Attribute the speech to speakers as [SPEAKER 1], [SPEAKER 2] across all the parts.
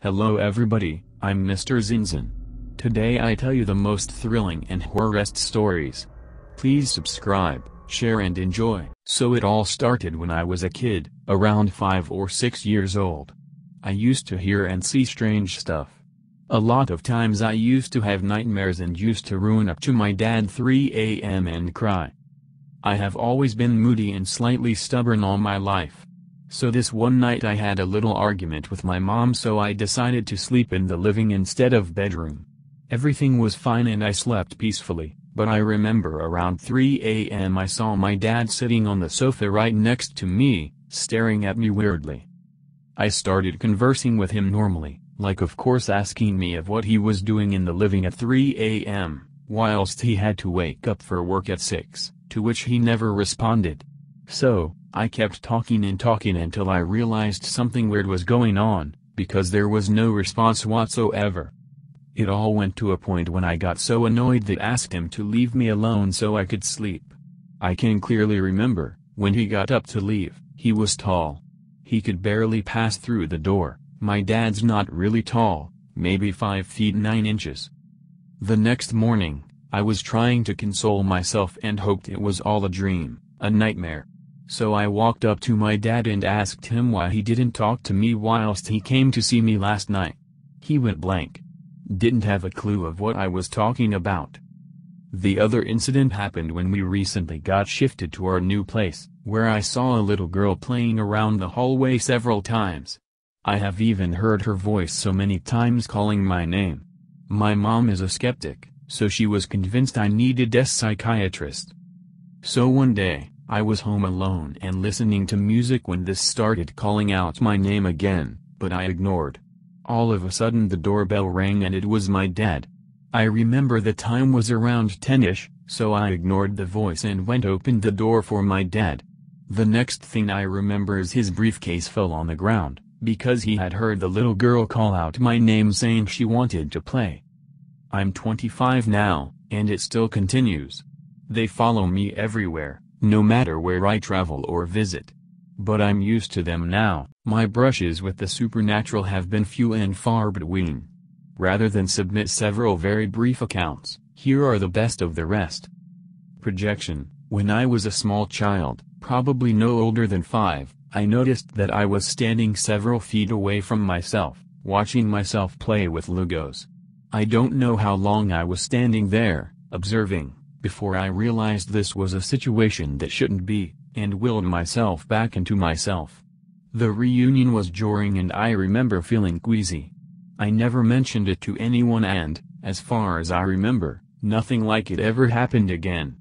[SPEAKER 1] Hello everybody, I'm Mr. ZINZZZIN. Today I tell you the most thrilling and horror-esque stories. Please subscribe, share and enjoy. So it all started when I was a kid, around 5 or 6 years old. I used to hear and see strange stuff. A lot of times I used to have nightmares and used to ruin up to my dad 3 a.m. and cry. I have always been moody and slightly stubborn all my life. So this one night I had a little argument with my mom, so I decided to sleep in the living instead of bedroom. Everything was fine and I slept peacefully, but I remember around 3 a.m. I saw my dad sitting on the sofa right next to me, staring at me weirdly. I started conversing with him normally, like of course asking me of what he was doing in the living at 3 a.m., whilst he had to wake up for work at 6, to which he never responded. So, I kept talking until I realized something weird was going on, because there was no response whatsoever. It all went to a point when I got so annoyed that I asked him to leave me alone so I could sleep. I can clearly remember, when he got up to leave, he was tall. He could barely pass through the door. My dad's not really tall, maybe 5 feet 9 inches. The next morning, I was trying to console myself and hoped it was all a dream, a nightmare. So I walked up to my dad and asked him why he didn't talk to me whilst he came to see me last night. He went blank. Didn't have a clue of what I was talking about. The other incident happened when we recently got shifted to our new place, where I saw a little girl playing around the hallway several times. I have even heard her voice so many times calling my name. My mom is a skeptic, so she was convinced I needed a psychiatrist. So one day, I was home alone and listening to music when this started calling out my name again, but I ignored. All of a sudden the doorbell rang and it was my dad. I remember the time was around 10ish, so I ignored the voice and went opened the door for my dad. The next thing I remember is his briefcase fell on the ground, because he had heard the little girl call out my name saying she wanted to play. I'm 25 now, and it still continues. They follow me everywhere, no matter where I travel or visit. But I'm used to them now. My brushes with the supernatural have been few and far between. Rather than submit several very brief accounts, here are the best of the rest. Projection. When I was a small child, probably no older than 5, I noticed that I was standing several feet away from myself, watching myself play with Legos. I don't know how long I was standing there, observing, before I realized this was a situation that shouldn't be, and willed myself back into myself. The reunion was jarring and I remember feeling queasy. I never mentioned it to anyone and, as far as I remember, nothing like it ever happened again.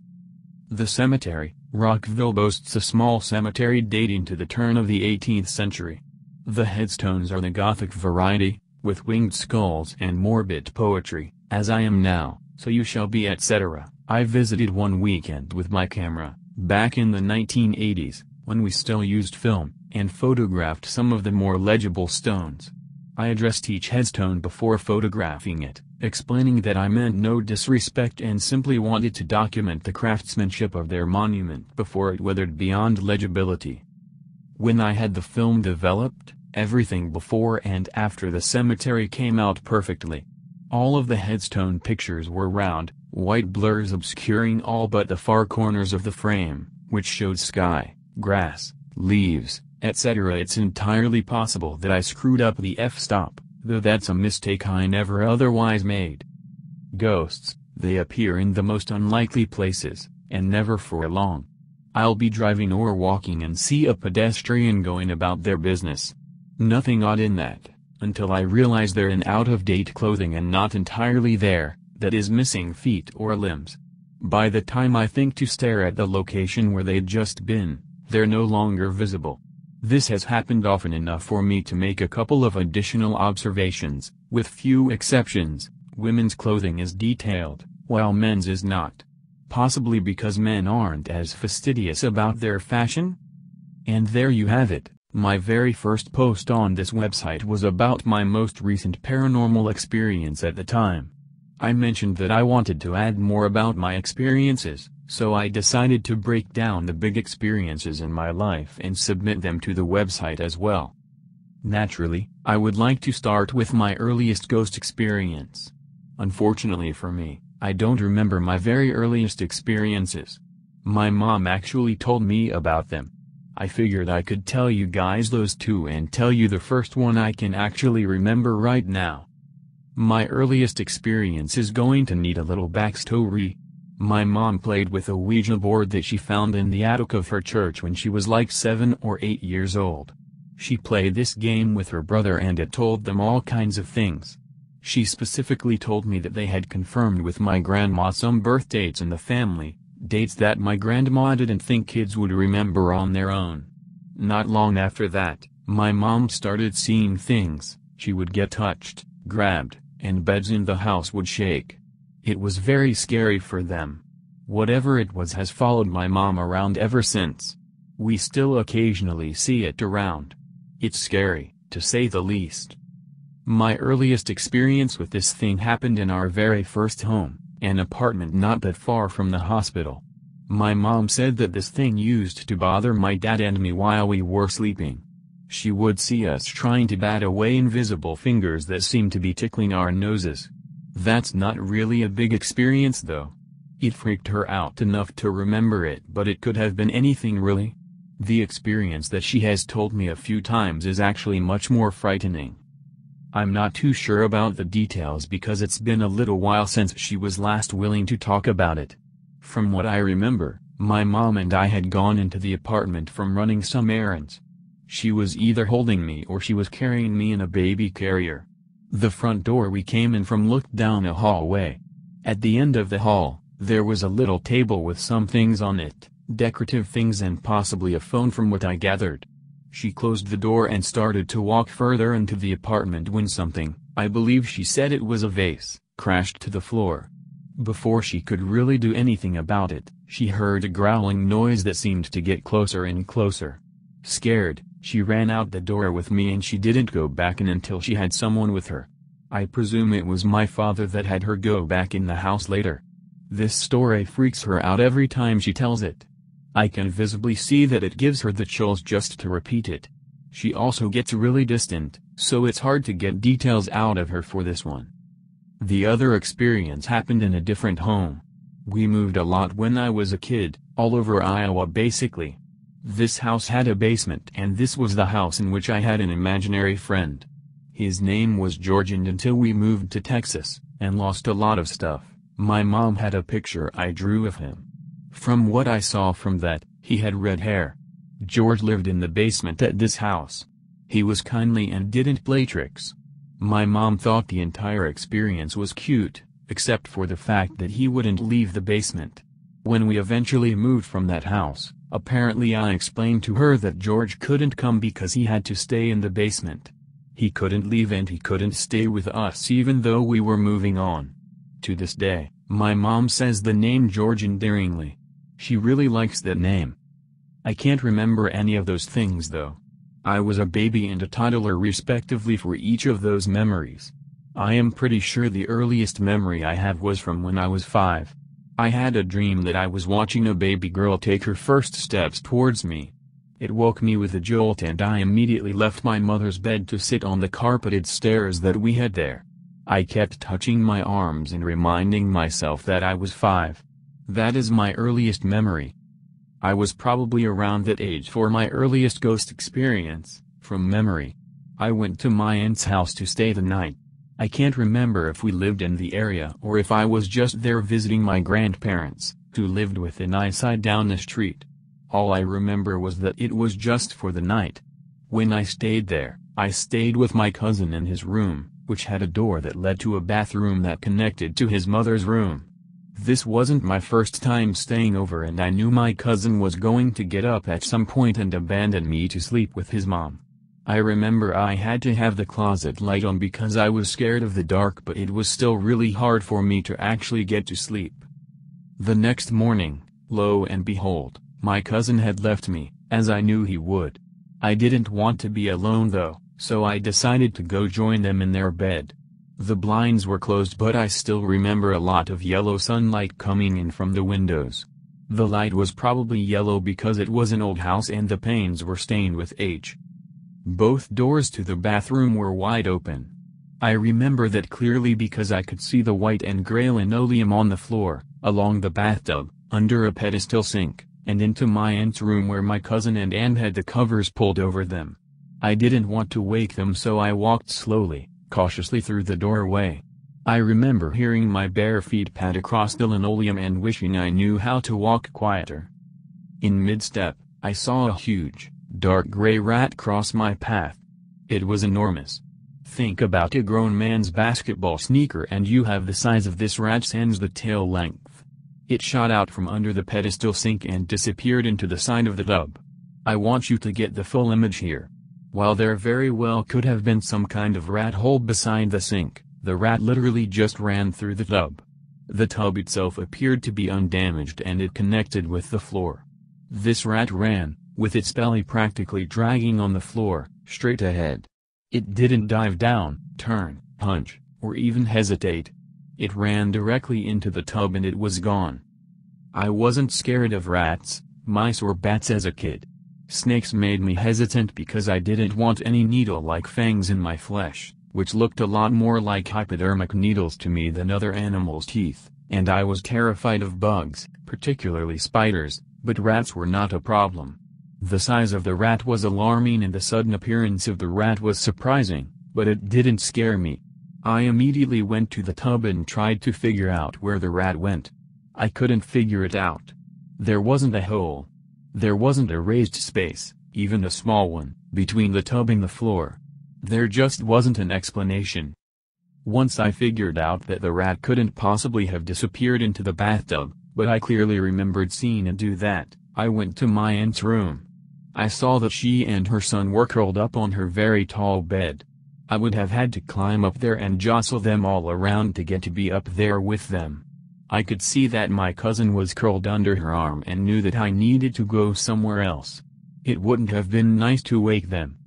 [SPEAKER 1] The cemetery, Rockville boasts a small cemetery dating to the turn of the 18th century. The headstones are the Gothic variety, with winged skulls and morbid poetry, as I am now, so you shall be etc. I visited one weekend with my camera, back in the 1980s, when we still used film, and photographed some of the more legible stones. I addressed each headstone before photographing it, explaining that I meant no disrespect and simply wanted to document the craftsmanship of their monument before it withered beyond legibility. When I had the film developed, everything before and after the cemetery came out perfectly. All of the headstone pictures were round, white blurs obscuring all but the far corners of the frame, which showed sky, grass, leaves, etc. It's entirely possible that I screwed up the f-stop, though that's a mistake I never otherwise made. Ghosts, they appear in the most unlikely places, and never for long. I'll be driving or walking and see a pedestrian going about their business. Nothing odd in that, until I realize they're in out-of-date clothing and not entirely there, that is missing feet or limbs. By the time I think to stare at the location where they'd just been, they're no longer visible. This has happened often enough for me to make a couple of additional observations. With few exceptions, women's clothing is detailed, while men's is not. Possibly because men aren't as fastidious about their fashion? And there you have it. My very first post on this website was about my most recent paranormal experience at the time. I mentioned that I wanted to add more about my experiences, so I decided to break down the big experiences in my life and submit them to the website as well. Naturally, I would like to start with my earliest ghost experience. Unfortunately for me, I don't remember my very earliest experiences. My mom actually told me about them. I figured I could tell you guys those two and tell you the first one I can actually remember right now. My earliest experience is going to need a little backstory. My mom played with a Ouija board that she found in the attic of her church when she was like 7 or 8 years old. She played this game with her brother and it told them all kinds of things. She specifically told me that they had confirmed with my grandma some birth dates in the family, dates that my grandma didn't think kids would remember on their own. Not long after that, my mom started seeing things. She would get touched, grabbed, and beds in the house would shake. It was very scary for them. Whatever it was has followed my mom around ever since. We still occasionally see it around. It's scary, to say the least. My earliest experience with this thing happened in our very first home, an apartment not that far from the hospital. My mom said that this thing used to bother my dad and me while we were sleeping. She would see us trying to bat away invisible fingers that seemed to be tickling our noses. That's not really a big experience though. It freaked her out enough to remember it, but it could have been anything really. The experience that she has told me a few times is actually much more frightening. I'm not too sure about the details because it's been a little while since she was last willing to talk about it. From what I remember, my mom and I had gone into the apartment from running some errands. She was either holding me or she was carrying me in a baby carrier. The front door we came in from looked down a hallway. At the end of the hall, there was a little table with some things on it, decorative things and possibly a phone from what I gathered. She closed the door and started to walk further into the apartment when something, I believe she said it was a vase, crashed to the floor. Before she could really do anything about it, she heard a growling noise that seemed to get closer and closer. Scared, she ran out the door with me and she didn't go back in until she had someone with her. I presume it was my father that had her go back in the house later. This story freaks her out every time she tells it. I can visibly see that it gives her the chills just to repeat it. She also gets really distant, so it's hard to get details out of her for this one. The other experience happened in a different home. We moved a lot when I was a kid, all over Iowa basically. This house had a basement and this was the house in which I had an imaginary friend. His name was George, and until we moved to Texas, and lost a lot of stuff, my mom had a picture I drew of him. From what I saw from that, he had red hair. George lived in the basement at this house. He was kindly and didn't play tricks. My mom thought the entire experience was cute, except for the fact that he wouldn't leave the basement. When we eventually moved from that house, apparently I explained to her that George couldn't come because he had to stay in the basement. He couldn't leave and he couldn't stay with us even though we were moving on. To this day, my mom says the name George endearingly. She really likes that name. I can't remember any of those things though. I was a baby and a toddler respectively for each of those memories. I am pretty sure the earliest memory I have was from when I was 5. I had a dream that I was watching a baby girl take her first steps towards me. It woke me with a jolt and I immediately left my mother's bed to sit on the carpeted stairs that we had there. I kept touching my arms and reminding myself that I was 5. That is my earliest memory. I was probably around that age for my earliest ghost experience, from memory. I went to my aunt's house to stay the night. I can't remember if we lived in the area or if I was just there visiting my grandparents, who lived within eyesight down the street. All I remember was that it was just for the night. When I stayed there, I stayed with my cousin in his room, which had a door that led to a bathroom that connected to his mother's room. This wasn't my first time staying over and I knew my cousin was going to get up at some point and abandon me to sleep with his mom. I remember I had to have the closet light on because I was scared of the dark, but it was still really hard for me to actually get to sleep. The next morning, lo and behold, my cousin had left me, as I knew he would. I didn't want to be alone though, so I decided to go join them in their bed. The blinds were closed but I still remember a lot of yellow sunlight coming in from the windows. The light was probably yellow because it was an old house and the panes were stained with age. Both doors to the bathroom were wide open. I remember that clearly because I could see the white and gray linoleum on the floor, along the bathtub, under a pedestal sink, and into my aunt's room where my cousin and aunt had the covers pulled over them. I didn't want to wake them, so I walked slowly, cautiously through the doorway. I remember hearing my bare feet pad across the linoleum and wishing I knew how to walk quieter. In mid-step, I saw a huge, dark gray rat cross my path. It was enormous. Think about a grown man's basketball sneaker and you have the size of this rat sans the tail length. It shot out from under the pedestal sink and disappeared into the side of the tub. I want you to get the full image here. While there very well could have been some kind of rat hole beside the sink, the rat literally just ran through the tub. The tub itself appeared to be undamaged and it connected with the floor. This rat ran, with its belly practically dragging on the floor, straight ahead. It didn't dive down, turn, punch, or even hesitate. It ran directly into the tub and it was gone. I wasn't scared of rats, mice or bats as a kid. Snakes made me hesitant because I didn't want any needle-like fangs in my flesh, which looked a lot more like hypodermic needles to me than other animals' teeth, and I was terrified of bugs, particularly spiders, but rats were not a problem. The size of the rat was alarming and the sudden appearance of the rat was surprising, but it didn't scare me. I immediately went to the tub and tried to figure out where the rat went. I couldn't figure it out. There wasn't a hole. There wasn't a raised space, even a small one, between the tub and the floor. There just wasn't an explanation. Once I figured out that the rat couldn't possibly have disappeared into the bathtub, but I clearly remembered seeing it do that, I went to my aunt's room. I saw that she and her son were curled up on her very tall bed. I would have had to climb up there and jostle them all around to get to be up there with them. I could see that my cousin was curled under her arm and knew that I needed to go somewhere else. It wouldn't have been nice to wake them.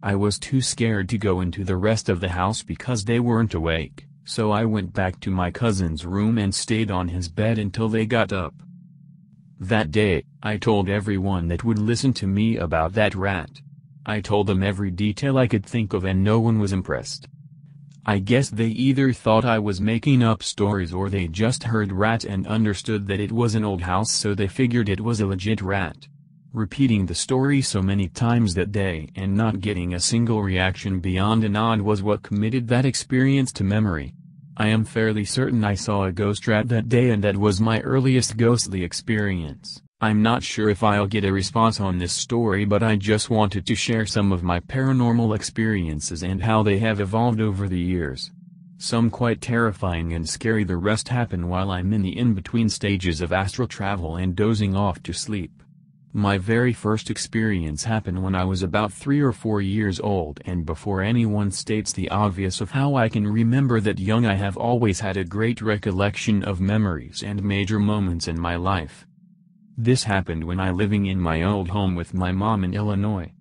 [SPEAKER 1] I was too scared to go into the rest of the house because they weren't awake, so I went back to my cousin's room and stayed on his bed until they got up. That day, I told everyone that would listen to me about that rat. I told them every detail I could think of and no one was impressed. I guess they either thought I was making up stories or they just heard rat and understood that it was an old house so they figured it was a legit rat. Repeating the story so many times that day and not getting a single reaction beyond a nod was what committed that experience to memory. I am fairly certain I saw a ghost rat that day and that was my earliest ghostly experience. I'm not sure if I'll get a response on this story, but I just wanted to share some of my paranormal experiences and how they have evolved over the years. Some quite terrifying and scary, the rest happen while I'm in the in-between stages of astral travel and dozing off to sleep. My very first experience happened when I was about 3 or 4 years old, and before anyone states the obvious of how I can remember that young, I have always had a great recollection of memories and major moments in my life. This happened when I living in my old home with my mom in Illinois.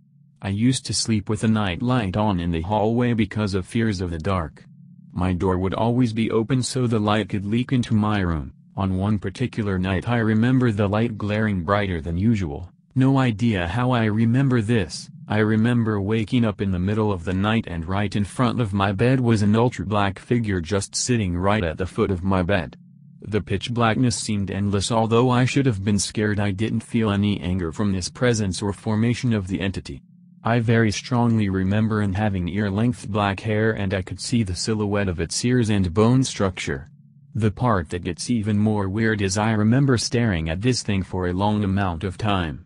[SPEAKER 1] I used to sleep with a night light on in the hallway because of fears of the dark. My door would always be open so the light could leak into my room. On one particular night I remember the light glaring brighter than usual. No idea how I remember this. I remember waking up in the middle of the night and right in front of my bed was an ultra-black figure just sitting right at the foot of my bed. The pitch blackness seemed endless. Although I should have been scared, I didn't feel any anger from this presence or formation of the entity. I very strongly remember it having ear-length black hair and I could see the silhouette of its ears and bone structure. The part that gets even more weird is I remember staring at this thing for a long amount of time.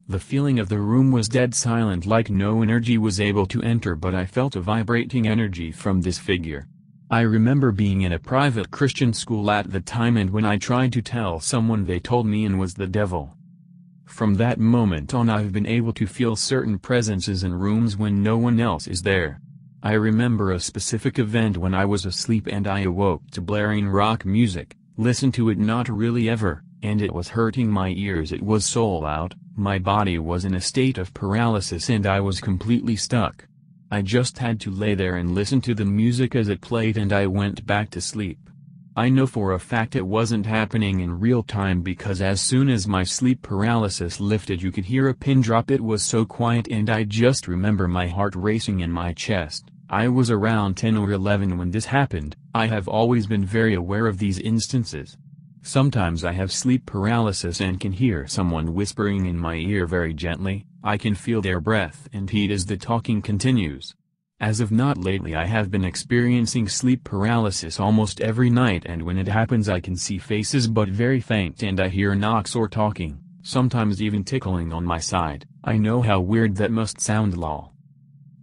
[SPEAKER 1] The feeling of the room was dead silent, like no energy was able to enter, but I felt a vibrating energy from this figure. I remember being in a private Christian school at the time, and when I tried to tell someone they told me it was the devil. From that moment on I've been able to feel certain presences in rooms when no one else is there. I remember a specific event when I was asleep and I awoke to blaring rock music, listened to it not really ever, and it was hurting my ears. It was so loud, my body was in a state of paralysis and I was completely stuck. I just had to lay there and listen to the music as it played and I went back to sleep. I know for a fact it wasn't happening in real time because as soon as my sleep paralysis lifted you could hear a pin drop. It was so quiet and I just remember my heart racing in my chest. I was around 10 or 11 when this happened. I have always been very aware of these instances. Sometimes I have sleep paralysis and can hear someone whispering in my ear very gently. I can feel their breath and heat as the talking continues. As of not lately I have been experiencing sleep paralysis almost every night, and when it happens I can see faces but very faint and I hear knocks or talking, sometimes even tickling on my side. I know how weird that must sound lol.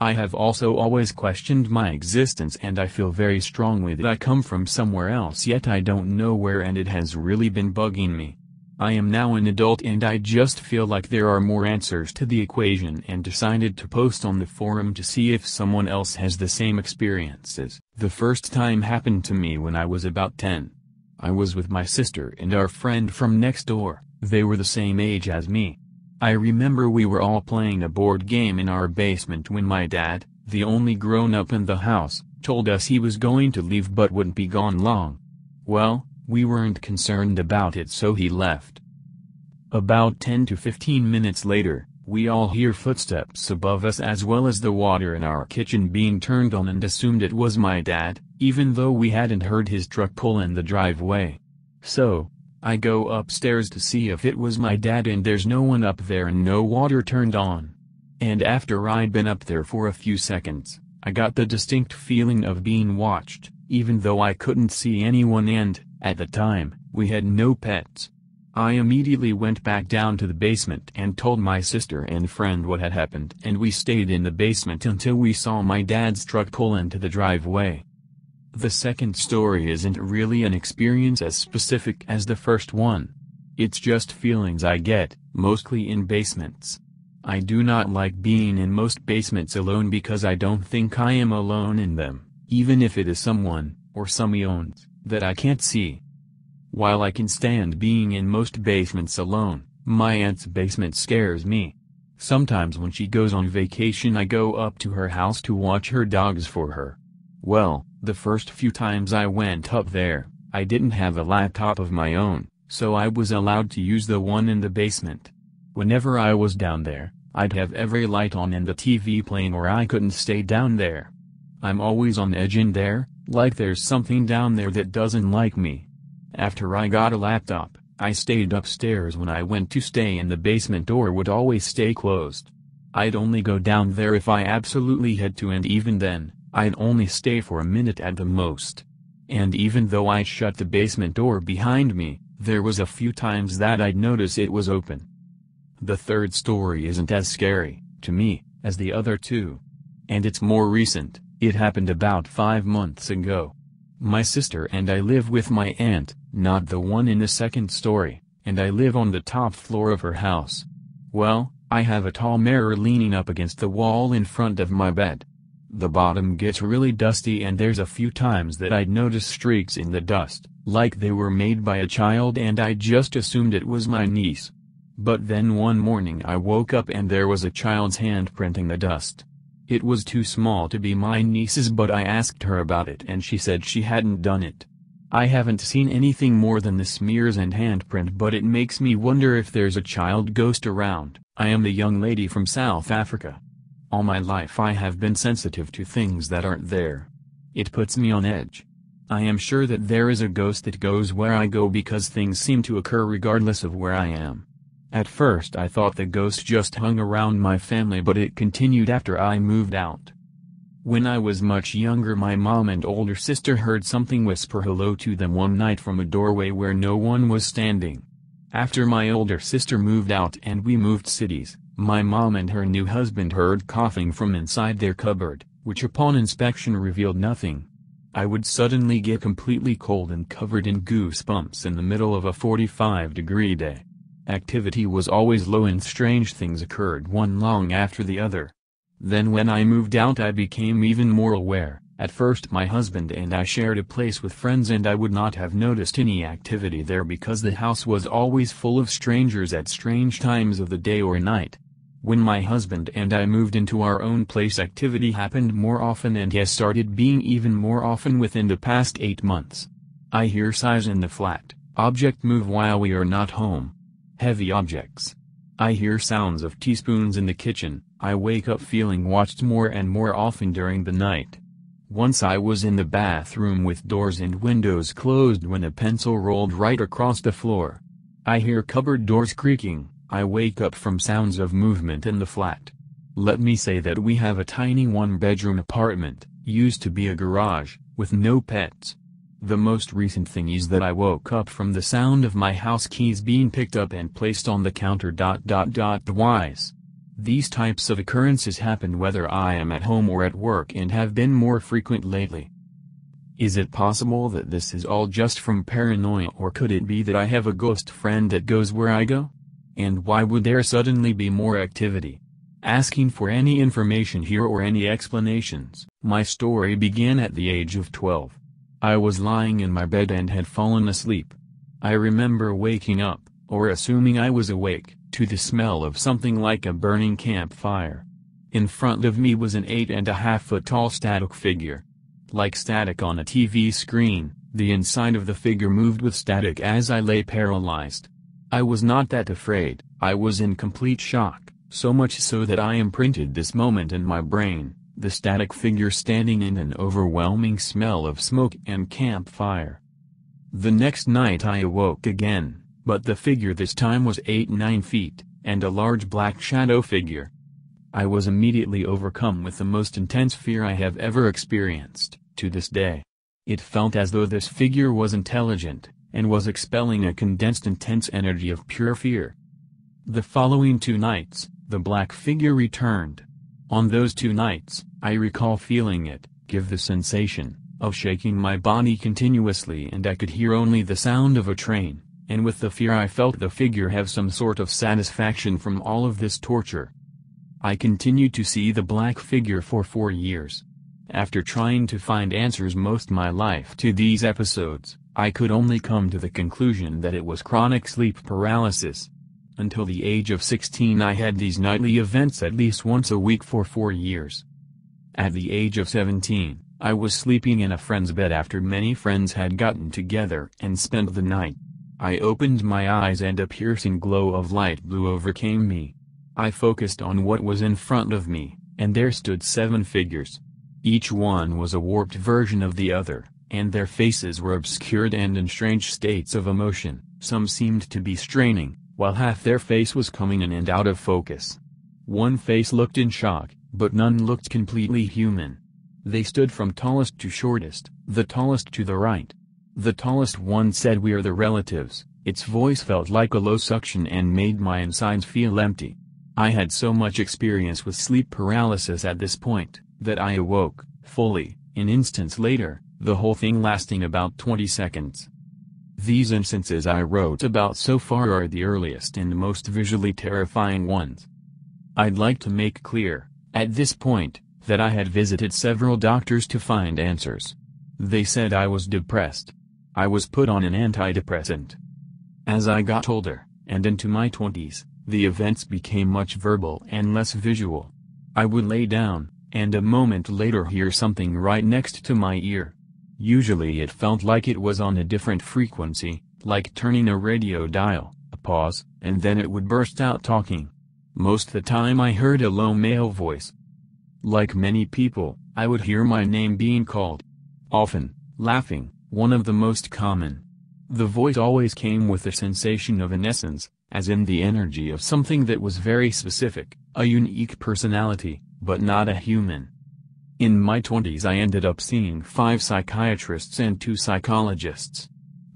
[SPEAKER 1] I have also always questioned my existence and I feel very strongly that I come from somewhere else, yet I don't know where, and it has really been bugging me. I am now an adult and I just feel like there are more answers to the equation and decided to post on the forum to see if someone else has the same experiences. The first time happened to me when I was about 10. I was with my sister and our friend from next door. They were the same age as me. I remember we were all playing a board game in our basement when my dad, the only grown-up in the house, told us he was going to leave but wouldn't be gone long. Well, we weren't concerned about it so he left. About 10 to 15 minutes later, we all hear footsteps above us as well as the water in our kitchen being turned on and assumed it was my dad, even though we hadn't heard his truck pull in the driveway. So, I go upstairs to see if it was my dad and there's no one up there and no water turned on. And after I'd been up there for a few seconds, I got the distinct feeling of being watched, even though I couldn't see anyone and, at the time, we had no pets. I immediately went back down to the basement and told my sister and friend what had happened, and we stayed in the basement until we saw my dad's truck pull into the driveway. The second story isn't really an experience as specific as the first one. It's just feelings I get, mostly in basements. I do not like being in most basements alone because I don't think I am alone in them, even if it is someone, or some eons, that I can't see. While I can stand being in most basements alone, my aunt's basement scares me. Sometimes when she goes on vacation I go up to her house to watch her dogs for her. Well, the first few times I went up there, I didn't have a laptop of my own, so I was allowed to use the one in the basement. Whenever I was down there, I'd have every light on and the TV playing or I couldn't stay down there. I'm always on edge in there, like there's something down there that doesn't like me. After I got a laptop, I stayed upstairs when I went to stay, and the basement door would always stay closed. I'd only go down there if I absolutely had to, and even then, I'd only stay for a minute at the most. And even though I shut the basement door behind me, there was a few times that I'd notice it was open. The third story isn't as scary, to me, as the other two. And it's more recent. It happened about 5 months ago. My sister and I live with my aunt, not the one in the second story, and I live on the top floor of her house. Well, I have a tall mirror leaning up against the wall in front of my bed. The bottom gets really dusty and there's a few times that I'd notice streaks in the dust, like they were made by a child, and I just assumed it was my niece. But then one morning I woke up and there was a child's hand printing the dust. It was too small to be my niece's, but I asked her about it and she said she hadn't done it. I haven't seen anything more than the smears and handprint, but it makes me wonder if there's a child ghost around. I am the young lady from South Africa. All my life I have been sensitive to things that aren't there. It puts me on edge. I am sure that there is a ghost that goes where I go because things seem to occur regardless of where I am. At first I thought the ghost just hung around my family, but it continued after I moved out. When I was much younger, my mom and older sister heard something whisper hello to them one night from a doorway where no one was standing. After my older sister moved out and we moved cities, my mom and her new husband heard coughing from inside their cupboard, which upon inspection revealed nothing. I would suddenly get completely cold and covered in goosebumps in the middle of a 45-degree day. Activity was always low and strange things occurred one long after the other. Then when I moved out I became even more aware. At first my husband and I shared a place with friends and I would not have noticed any activity there because the house was always full of strangers at strange times of the day or night. When my husband and I moved into our own place, activity happened more often and has started being even more often within the past 8 months. I hear sighs in the flat, object move while we are not home. Heavy objects. I hear sounds of teaspoons in the kitchen. I wake up feeling watched more and more often during the night. Once I was in the bathroom with doors and windows closed when a pencil rolled right across the floor. I hear cupboard doors creaking. I wake up from sounds of movement in the flat. Let me say that we have a tiny one-bedroom apartment, used to be a garage, with no pets. The most recent thing is that I woke up from the sound of my house keys being picked up and placed on the counter. Wise. These types of occurrences happen whether I am at home or at work and have been more frequent lately. Is it possible that this is all just from paranoia, or could it be that I have a ghost friend that goes where I go? And why would there suddenly be more activity? Asking for any information here or any explanations. My story began at the age of 12. I was lying in my bed and had fallen asleep. I remember waking up, or assuming I was awake, to the smell of something like a burning campfire. In front of me was an 8.5-foot tall static figure. Like static on a TV screen, the inside of the figure moved with static as I lay paralyzed. I was not that afraid, I was in complete shock, so much so that I imprinted this moment in my brain, the static figure standing in an overwhelming smell of smoke and campfire. The next night I awoke again, but the figure this time was 8-9 feet, and a large black shadow figure. I was immediately overcome with the most intense fear I have ever experienced, to this day. It felt as though this figure was intelligent, and was expelling a condensed intense energy of pure fear. The following 2 nights, the black figure returned. On those 2 nights, I recall feeling it, give the sensation, of shaking my body continuously, and I could hear only the sound of a train, and with the fear I felt the figure have some sort of satisfaction from all of this torture. I continued to see the black figure for 4 years. After trying to find answers most my life to these episodes, I could only come to the conclusion that it was chronic sleep paralysis. Until the age of 16 I had these nightly events at least once a week for 4 years. At the age of 17, I was sleeping in a friend's bed after many friends had gotten together and spent the night. I opened my eyes and a piercing glow of light blue overcame me. I focused on what was in front of me, and there stood 7 figures. Each one was a warped version of the other, and their faces were obscured and in strange states of emotion. Some seemed to be straining, while half their face was coming in and out of focus. One face looked in shock, but none looked completely human. They stood from tallest to shortest, the tallest to the right. The tallest one said, "We are the relatives." Its voice felt like a low suction and made my insides feel empty. I had so much experience with sleep paralysis at this point, that I awoke, fully, an instant later, the whole thing lasting about 20 seconds. These instances I wrote about so far are the earliest and most visually terrifying ones. I'd like to make clear, at this point, that I had visited several doctors to find answers. They said I was depressed. I was put on an antidepressant. As I got older, and into my 20s, the events became much verbal and less visual. I would lay down, and a moment later hear something right next to my ear. Usually it felt like it was on a different frequency, like turning a radio dial, a pause, and then it would burst out talking. Most of the time I heard a low male voice. Like many people, I would hear my name being called. Often, laughing, one of the most common. The voice always came with a sensation of an essence, as in the energy of something that was very specific, a unique personality, but not a human. In my 20s I ended up seeing 5 psychiatrists and 2 psychologists.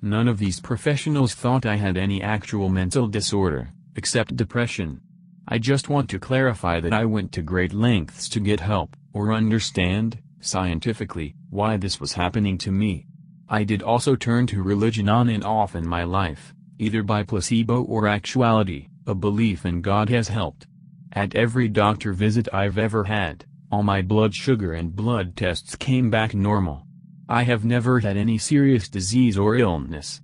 [SPEAKER 1] None of these professionals thought I had any actual mental disorder, except depression. I just want to clarify that I went to great lengths to get help, or understand, scientifically, why this was happening to me. I did also turn to religion on and off in my life, either by placebo or actuality. A belief in God has helped. At every doctor visit I've ever had, all my blood sugar and blood tests came back normal. I have never had any serious disease or illness.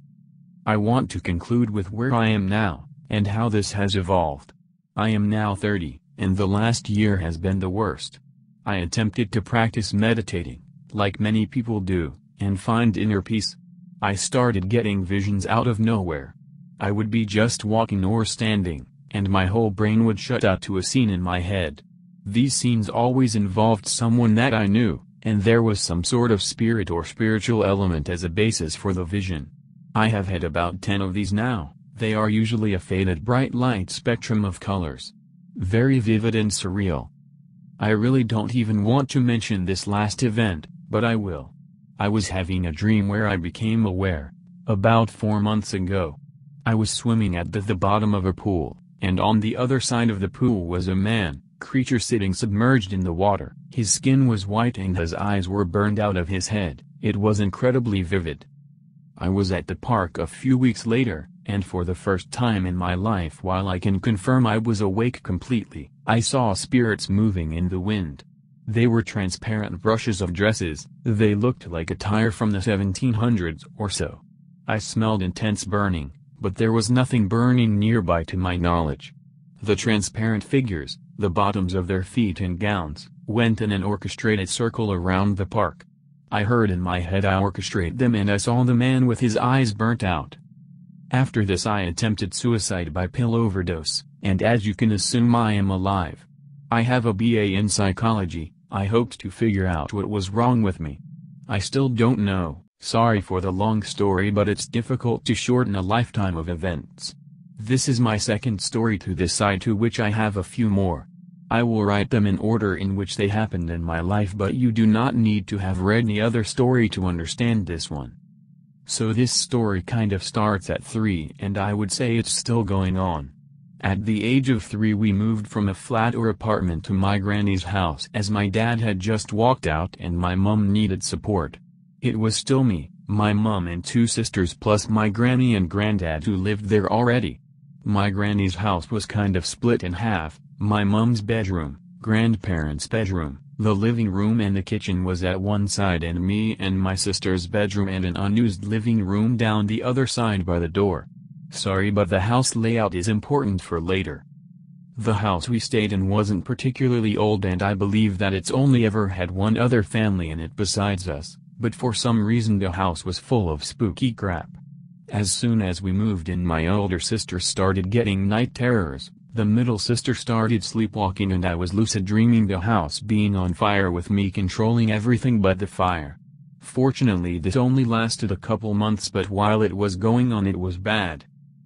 [SPEAKER 1] I want to conclude with where I am now, and how this has evolved. I am now 30, and the last year has been the worst. I attempted to practice meditating, like many people do, and find inner peace. I started getting visions out of nowhere. I would be just walking or standing, and my whole brain would shut out to a scene in my head. These scenes always involved someone that I knew, and there was some sort of spirit or spiritual element as a basis for the vision. I have had about 10 of these now. They are usually a faded bright light spectrum of colors. Very vivid and surreal. I really don't even want to mention this last event, but I will. I was having a dream where I became aware, about 4 months ago. I was swimming at the bottom of a pool, and on the other side of the pool was a creature sitting submerged in the water. His skin was white and his eyes were burned out of his head. It was incredibly vivid. I was at the park a few weeks later, and for the first time in my life, while I can confirm I was awake completely, I saw spirits moving in the wind. They were transparent brushes of dresses. They looked like attire from the 1700s or so. I smelled intense burning, but there was nothing burning nearby to my knowledge. The transparent figures, the bottoms of their feet and gowns, went in an orchestrated circle around the park. I heard in my head I orchestrate them, and I saw the man with his eyes burnt out. After this I attempted suicide by pill overdose, and as you can assume I am alive. I have a BA in psychology. I hoped to figure out what was wrong with me. I still don't know. Sorry for the long story, but it's difficult to shorten a lifetime of events. This is my second story to this side, to which I have a few more. I will write them in order in which they happened in my life, but you do not need to have read the other story to understand this one. So this story kind of starts at 3, and I would say it's still going on. At the age of 3 we moved from a flat or apartment to my granny's house, as my dad had just walked out and my mum needed support. It was still me, my mum and 2 sisters plus my granny and granddad who lived there already. My granny's house was kind of split in half. My mum's bedroom, grandparents' bedroom, the living room and the kitchen was at one side, and me and my sister's bedroom and an unused living room down the other side by the door. Sorry, but the house layout is important for later. The house we stayed in wasn't particularly old, and I believe that it's only ever had one other family in it besides us, but for some reason the house was full of spooky crap. As soon as we moved in, my older sister started getting night terrors. The middle sister started sleepwalking, and I was lucid dreaming the house being on fire with me controlling everything but the fire. Fortunately this only lasted a couple months, but while it was going on it was bad.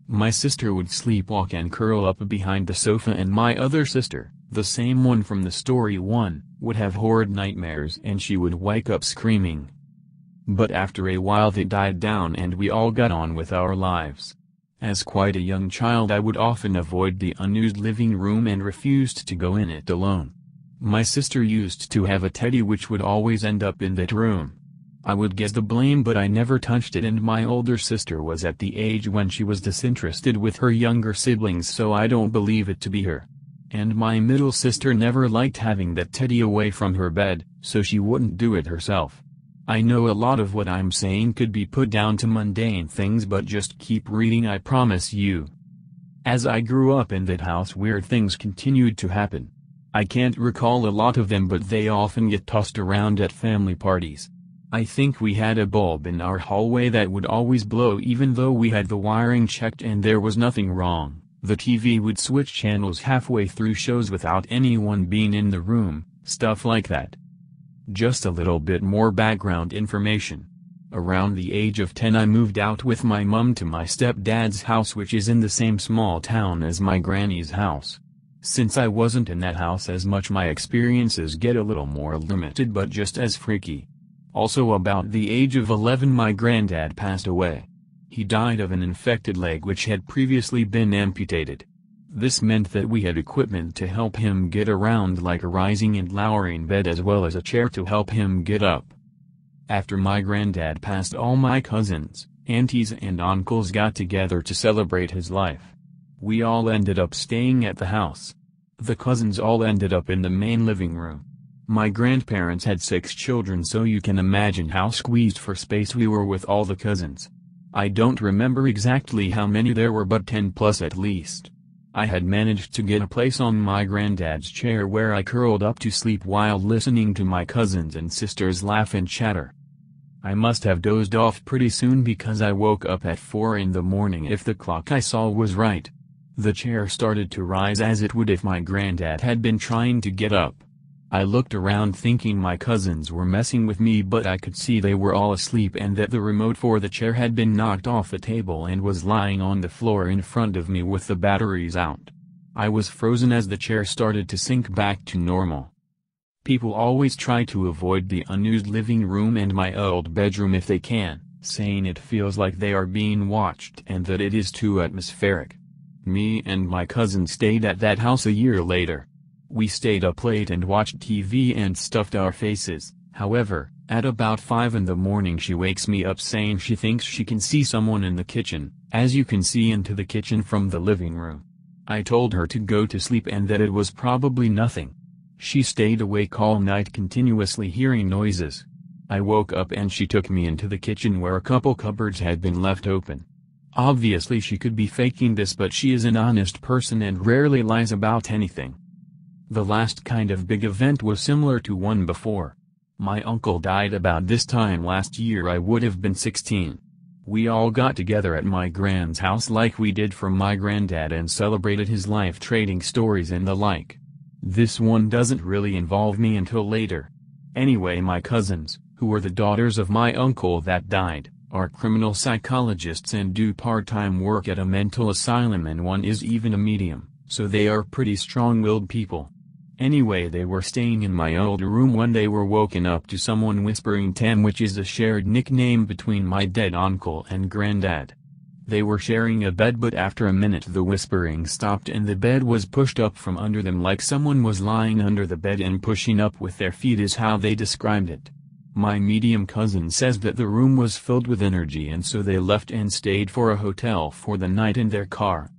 [SPEAKER 1] My sister would sleepwalk and curl up behind the sofa, and my other sister, the same one from the story 1, would have horrid nightmares and she would wake up screaming. But after a while they died down and we all got on with our lives. As quite a young child I would often avoid the unused living room and refused to go in it alone. My sister used to have a teddy which would always end up in that room. I would get the blame, but I never touched it, and my older sister was at the age when she was disinterested with her younger siblings, so I don't believe it to be her. And my middle sister never liked having that teddy away from her bed, so she wouldn't do it herself. I know a lot of what I'm saying could be put down to mundane things, but just keep reading, I promise you. As I grew up in that house, weird things continued to happen. I can't recall a lot of them, but they often get tossed around at family parties. I think we had a bulb in our hallway that would always blow even though we had the wiring checked and there was nothing wrong. The TV would switch channels halfway through shows without anyone being in the room, stuff like that. Just a little bit more background information. Around the age of 10 I moved out with my mum to my stepdad's house, which is in the same small town as my granny's house. Since I wasn't in that house as much, my experiences get a little more limited but just as freaky. Also about the age of 11 my granddad passed away. He died of an infected leg which had previously been amputated. This meant that we had equipment to help him get around, like a rising and lowering bed as well as a chair to help him get up. After my granddad passed, all my cousins, aunties and uncles got together to celebrate his life. We all ended up staying at the house. The cousins all ended up in the main living room. My grandparents had 6 children, so you can imagine how squeezed for space we were with all the cousins. I don't remember exactly how many there were, but 10 plus at least. I had managed to get a place on my granddad's chair where I curled up to sleep while listening to my cousins and sisters laugh and chatter. I must have dozed off pretty soon because I woke up at 4 in the morning if the clock I saw was right. The chair started to rise as it would if my granddad had been trying to get up. I looked around thinking my cousins were messing with me, but I could see they were all asleep and that the remote for the chair had been knocked off the table and was lying on the floor in front of me with the batteries out. I was frozen as the chair started to sink back to normal. People always try to avoid the unused living room and my old bedroom if they can, saying it feels like they are being watched and that it is too atmospheric. Me and my cousin stayed at that house a year later. We stayed up late and watched TV and stuffed our faces. However, at about 5 in the morning she wakes me up saying she thinks she can see someone in the kitchen, as you can see into the kitchen from the living room. I told her to go to sleep and that it was probably nothing. She stayed awake all night continuously hearing noises. I woke up and she took me into the kitchen where a couple cupboards had been left open. Obviously she could be faking this, but she is an honest person and rarely lies about anything. The last kind of big event was similar to one before. My uncle died about this time last year. I would have been 16. We all got together at my grand's house like we did for my granddad and celebrated his life, trading stories and the like. This one doesn't really involve me until later. Anyway, my cousins, who were the daughters of my uncle that died, are criminal psychologists and do part-time work at a mental asylum, and one is even a medium, so they are pretty strong-willed people. Anyway, they were staying in my old room when they were woken up to someone whispering Tam, which is a shared nickname between my dead uncle and granddad. They were sharing a bed, but after a minute the whispering stopped and the bed was pushed up from under them like someone was lying under the bed and pushing up with their feet is how they described it. My medium cousin says that the room was filled with energy and so they left and stayed for a hotel for the night in their car.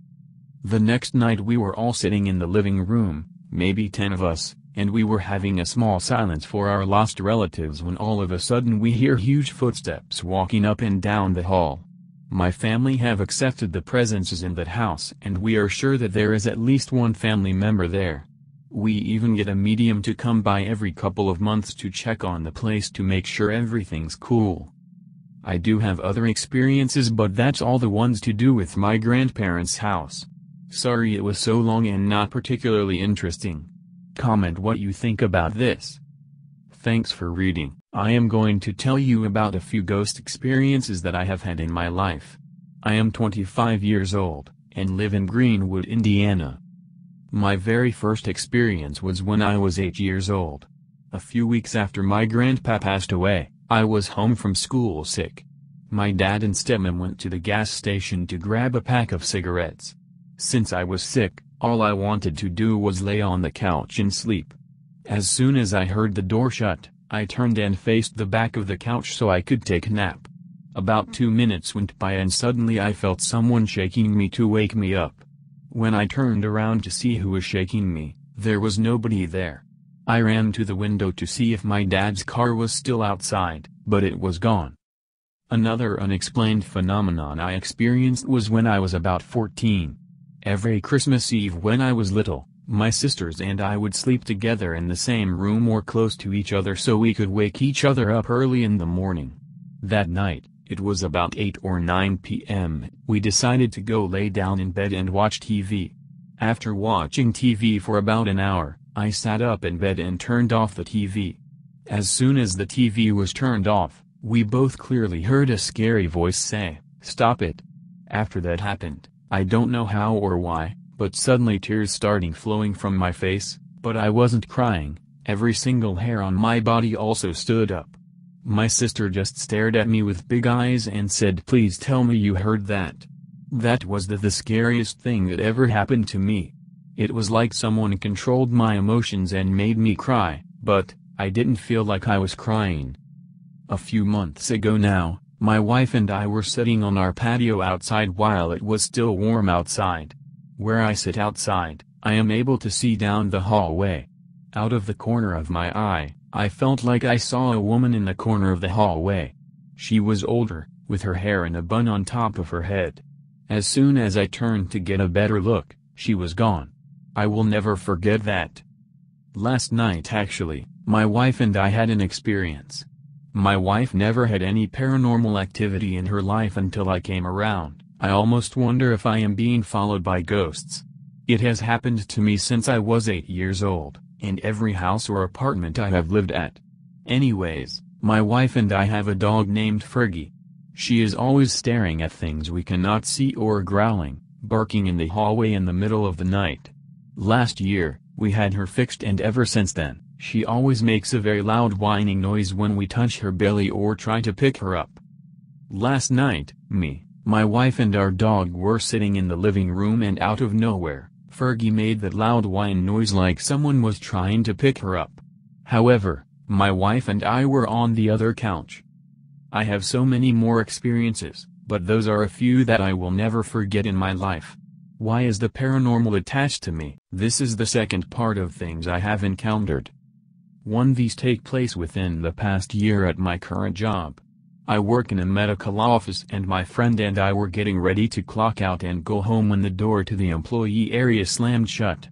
[SPEAKER 1] The next night we were all sitting in the living room, maybe 10 of us, and we were having a small silence for our lost relatives when all of a sudden we hear huge footsteps walking up and down the hall. My family have accepted the presences in that house and we are sure that there is at least one family member there. We even get a medium to come by every couple of months to check on the place to make sure everything's cool. I do have other experiences, but that's all the ones to do with my grandparents' house. Sorry it was so long and not particularly interesting. Comment what you think about this. Thanks for reading. I am going to tell you about a few ghost experiences that I have had in my life. I am 25 years old, and live in Greenwood, Indiana. My very first experience was when I was 8 years old. A few weeks after my grandpa passed away, I was home from school sick. My dad and stepmom went to the gas station to grab a pack of cigarettes. Since I was sick, all I wanted to do was lay on the couch and sleep. As soon as I heard the door shut, I turned and faced the back of the couch so I could take a nap. About 2 minutes went by and suddenly I felt someone shaking me to wake me up. When I turned around to see who was shaking me, there was nobody there. I ran to the window to see if my dad's car was still outside, but it was gone. Another unexplained phenomenon I experienced was when I was about 14. Every Christmas Eve when I was little, my sisters and I would sleep together in the same room or close to each other so we could wake each other up early in the morning. That night, it was about 8 or 9 p.m., we decided to go lay down in bed and watch TV. After watching TV for about an hour, I sat up in bed and turned off the TV. As soon as the TV was turned off, we both clearly heard a scary voice say, "Stop it." After that happened, I don't know how or why, but suddenly tears started flowing from my face, but I wasn't crying. Every single hair on my body also stood up. My sister just stared at me with big eyes and said, "Please tell me you heard that." That was the scariest thing that ever happened to me. It was like someone controlled my emotions and made me cry, but I didn't feel like I was crying. A few months ago now, my wife and I were sitting on our patio outside while it was still warm outside. Where I sit outside, I am able to see down the hallway. Out of the corner of my eye, I felt like I saw a woman in the corner of the hallway. She was older, with her hair in a bun on top of her head. As soon as I turned to get a better look, she was gone. I will never forget that. Last night actually, my wife and I had an experience. My wife never had any paranormal activity in her life until I came around. I almost wonder if I am being followed by ghosts. It has happened to me since I was 8 years old, in every house or apartment I have lived at. Anyways, my wife and I have a dog named Fergie. She is always staring at things we cannot see or growling, barking in the hallway in the middle of the night. Last year, we had her fixed, and ever since then, she always makes a very loud whining noise when we touch her belly or try to pick her up. Last night, me, my wife and our dog were sitting in the living room, and out of nowhere, Fergie made that loud whine noise like someone was trying to pick her up. However, my wife and I were on the other couch. I have so many more experiences, but those are a few that I will never forget in my life. Why is the paranormal attached to me? This is the second part of things I have encountered. 1. These take place within the past year at my current job. I work in a medical office, and my friend and I were getting ready to clock out and go home when the door to the employee area slammed shut.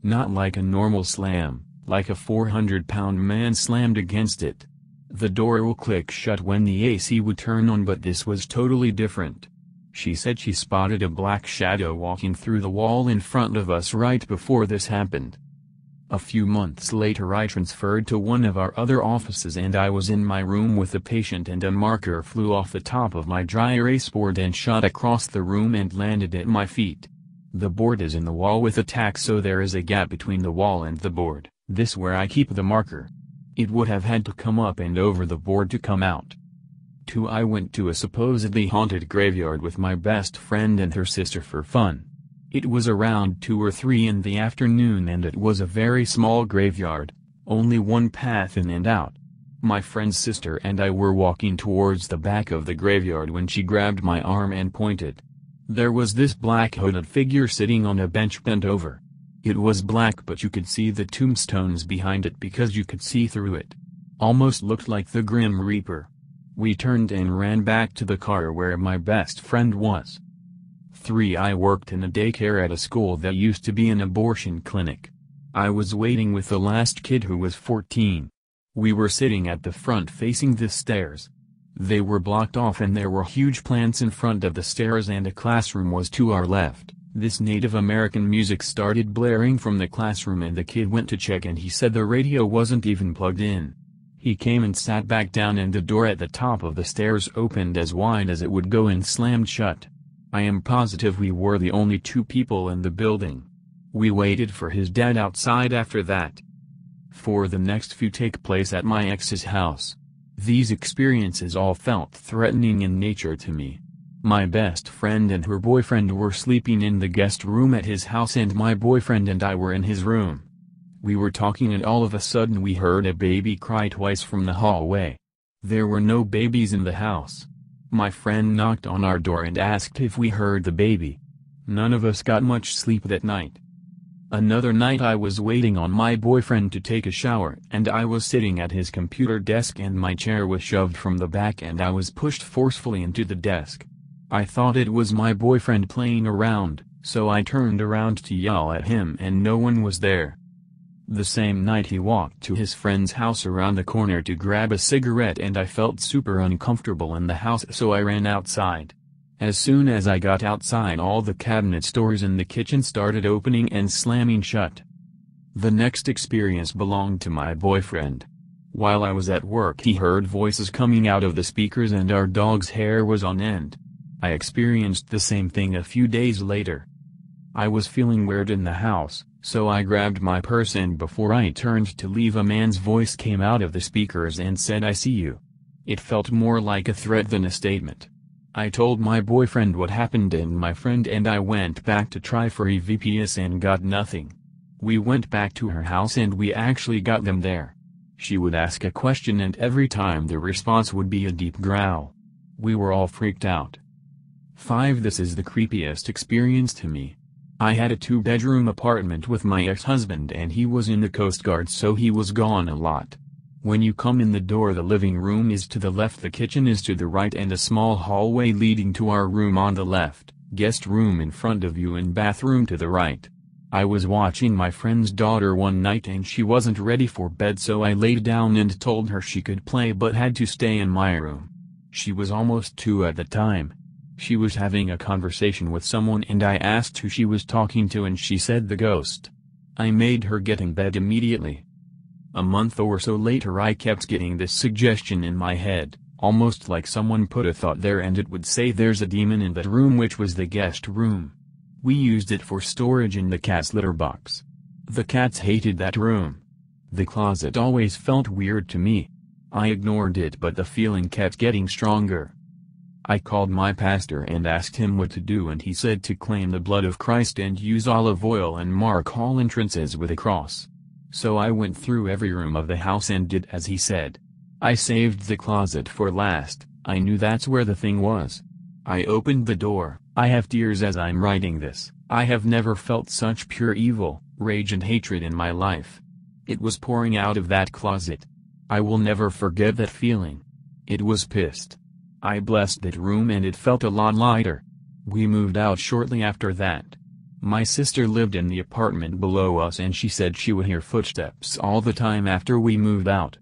[SPEAKER 1] Not like a normal slam, like a 400-pound man slammed against it. The door will click shut when the AC would turn on, but this was totally different. She said she spotted a black shadow walking through the wall in front of us right before this happened. A few months later I transferred to one of our other offices, and I was in my room with a patient, and a marker flew off the top of my dry erase board and shot across the room and landed at my feet. The board is in the wall with a tack, so there is a gap between the wall and the board. This where I keep the marker. It would have had to come up and over the board to come out. 2. I went to a supposedly haunted graveyard with my best friend and her sister for fun. It was around 2 or 3 in the afternoon, and it was a very small graveyard, only one path in and out. My friend's sister and I were walking towards the back of the graveyard when she grabbed my arm and pointed. There was this black hooded figure sitting on a bench bent over. It was black, but you could see the tombstones behind it because you could see through it. Almost looked like the Grim Reaper. We turned and ran back to the car where my best friend was. 3. I worked in a daycare at a school that used to be an abortion clinic. I was waiting with the last kid, who was 14. We were sitting at the front facing the stairs. They were blocked off, and there were huge plants in front of the stairs, and a classroom was to our left. This Native American music started blaring from the classroom, and the kid went to check, and he said the radio wasn't even plugged in. He came and sat back down, and the door at the top of the stairs opened as wide as it would go and slammed shut. I am positive we were the only 2 people in the building. We waited for his dad outside after that. 4. The next few take place at my ex's house. These experiences all felt threatening in nature to me. My best friend and her boyfriend were sleeping in the guest room at his house, and my boyfriend and I were in his room. We were talking, and all of a sudden we heard a baby cry twice from the hallway. There were no babies in the house. My friend knocked on our door and asked if we heard the baby. None of us got much sleep that night. Another night I was waiting on my boyfriend to take a shower, and I was sitting at his computer desk, and my chair was shoved from the back and I was pushed forcefully into the desk. I thought it was my boyfriend playing around, so I turned around to yell at him, and no one was there. The same night he walked to his friend's house around the corner to grab a cigarette, and I felt super uncomfortable in the house, so I ran outside. As soon as I got outside, all the cabinet doors in the kitchen started opening and slamming shut. The next experience belonged to my boyfriend. While I was at work, he heard voices coming out of the speakers, and our dog's hair was on end. I experienced the same thing a few days later. I was feeling weird in the house, so I grabbed my purse, and before I turned to leave, a man's voice came out of the speakers and said, "I see you." It felt more like a threat than a statement. I told my boyfriend what happened, and my friend and I went back to try for EVPs and got nothing. We went back to her house, and we actually got them there. She would ask a question, and every time the response would be a deep growl. We were all freaked out. 5. This is the creepiest experience to me. I had a 2-bedroom apartment with my ex-husband, and he was in the Coast Guard, so he was gone a lot. When you come in the door, the living room is to the left, the kitchen is to the right, and a small hallway leading to our room on the left, guest room in front of you, and bathroom to the right. I was watching my friend's daughter one night and she wasn't ready for bed, so I laid down and told her she could play but had to stay in my room. She was almost 2 at the time. She was having a conversation with someone and I asked who she was talking to and she said the ghost. I made her get in bed immediately. A month or so later I kept getting this suggestion in my head, almost like someone put a thought there and it would say there's a demon in that room, which was the guest room. We used it for storage in the cat's litter box. The cats hated that room. The closet always felt weird to me. I ignored it but the feeling kept getting stronger. I called my pastor and asked him what to do and he said to claim the blood of Christ and use olive oil and mark all entrances with a cross. So I went through every room of the house and did as he said. I saved the closet for last. I knew that's where the thing was. I opened the door. I have tears as I'm writing this. I have never felt such pure evil, rage and hatred in my life. It was pouring out of that closet. I will never forget that feeling. It was pissed. I blessed that room and it felt a lot lighter. We moved out shortly after that. My sister lived in the apartment below us and she said she would hear footsteps all the time after we moved out.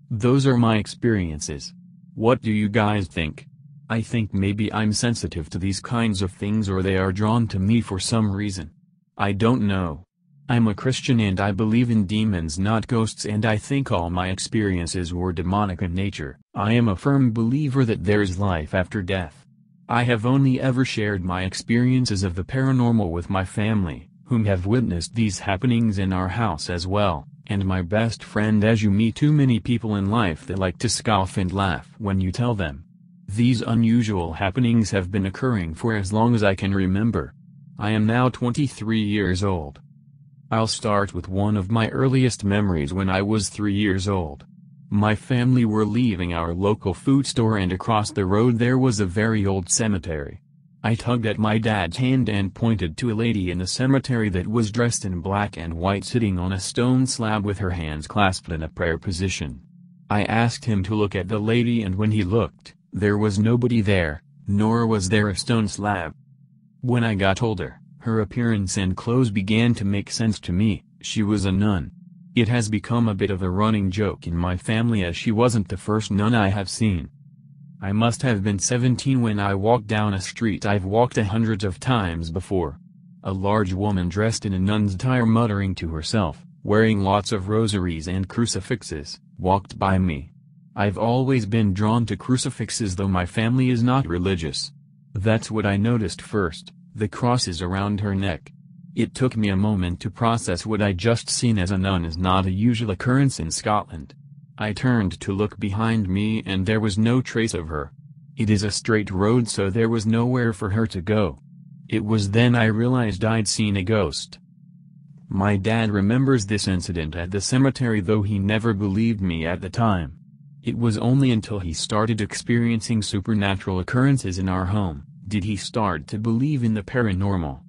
[SPEAKER 1] Those are my experiences. What do you guys think? I think maybe I'm sensitive to these kinds of things or they are drawn to me for some reason. I don't know. I'm a Christian and I believe in demons, not ghosts, and I think all my experiences were demonic in nature. I am a firm believer that there's life after death. I have only ever shared my experiences of the paranormal with my family, whom have witnessed these happenings in our house as well, and my best friend, as you meet too many people in life that like to scoff and laugh when you tell them. These unusual happenings have been occurring for as long as I can remember. I am now 23 years old. I'll start with one of my earliest memories when I was 3 years old. My family were leaving our local food store and across the road there was a very old cemetery. I tugged at my dad's hand and pointed to a lady in the cemetery that was dressed in black and white sitting on a stone slab with her hands clasped in a prayer position. I asked him to look at the lady and when he looked, there was nobody there, nor was there a stone slab. When I got older, her appearance and clothes began to make sense to me. She was a nun. It has become a bit of a running joke in my family as she wasn't the first nun I have seen. I must have been 17 when I walked down a street I've walked hundreds of times before. A large woman dressed in a nun's attire, muttering to herself, wearing lots of rosaries and crucifixes, walked by me. I've always been drawn to crucifixes though my family is not religious. That's what I noticed first, the crosses around her neck. It took me a moment to process what I just seen, as a nun is not a usual occurrence in Scotland. I turned to look behind me and there was no trace of her. It is a straight road so there was nowhere for her to go. It was then I realized I'd seen a ghost. My dad remembers this incident at the cemetery though he never believed me at the time. It was only until he started experiencing supernatural occurrences in our home, did he start to believe in the paranormal.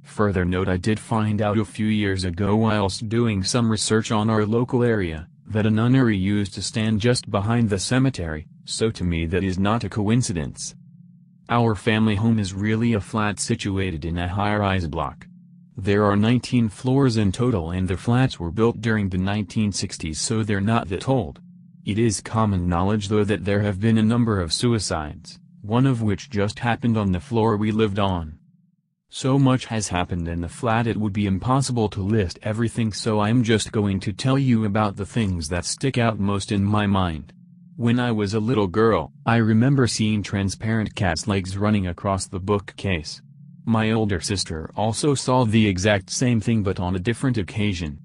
[SPEAKER 1] Further note, I did find out a few years ago whilst doing some research on our local area, that a nunnery used to stand just behind the cemetery, so to me that is not a coincidence. Our family home is really a flat situated in a high-rise block. There are 19 floors in total and the flats were built during the 1960s, so they're not that old. It is common knowledge though that there have been a number of suicides, one of which just happened on the floor we lived on. So much has happened in the flat it would be impossible to list everything, so I'm just going to tell you about the things that stick out most in my mind. When I was a little girl, I remember seeing transparent cat's legs running across the bookcase. My older sister also saw the exact same thing but on a different occasion.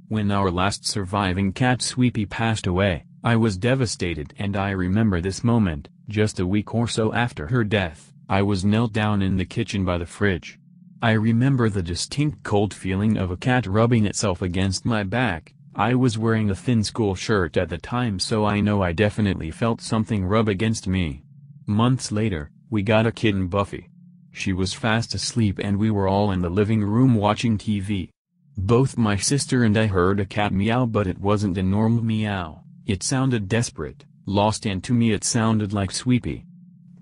[SPEAKER 1] When our last surviving cat Sweepy passed away, I was devastated, and I remember this moment. Just a week or so after her death, I was knelt down in the kitchen by the fridge. I remember the distinct cold feeling of a cat rubbing itself against my back. I was wearing a thin school shirt at the time, so I know I definitely felt something rub against me. Months later, we got a kitten, Buffy. She was fast asleep and we were all in the living room watching TV. Both my sister and I heard a cat meow, but it wasn't a normal meow. It sounded desperate, lost, and to me it sounded like Sweepy.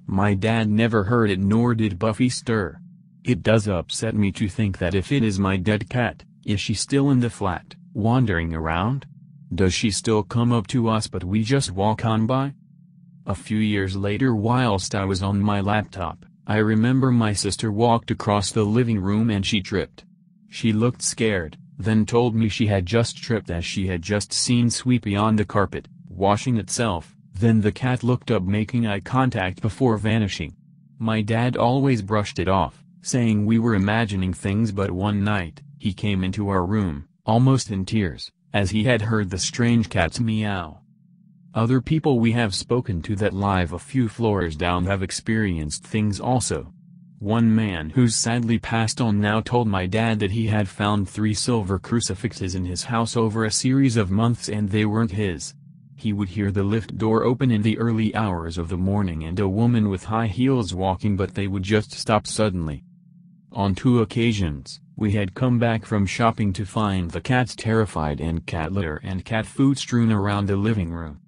[SPEAKER 1] My dad never heard it, nor did Buffy stir. It does upset me to think that if it is my dead cat, is she still in the flat, wandering around? Does she still come up to us but we just walk on by? A few years later, whilst I was on my laptop, I remember my sister walked across the living room and she tripped. She looked scared, then told me she had just tripped as she had just seen Sweepy on the carpet, washing itself. Then the cat looked up, making eye contact before vanishing. My dad always brushed it off, saying we were imagining things, but one night, he came into our room, almost in tears, as he had heard the strange cat's meow. Other people we have spoken to that live a few floors down have experienced things also. One man who's sadly passed on now told my dad that he had found 3 silver crucifixes in his house over a series of months and they weren't his. He would hear the lift door open in the early hours of the morning and a woman with high heels walking, but they would just stop suddenly. On 2 occasions, we had come back from shopping to find the cats terrified and cat litter and cat food strewn around the living room.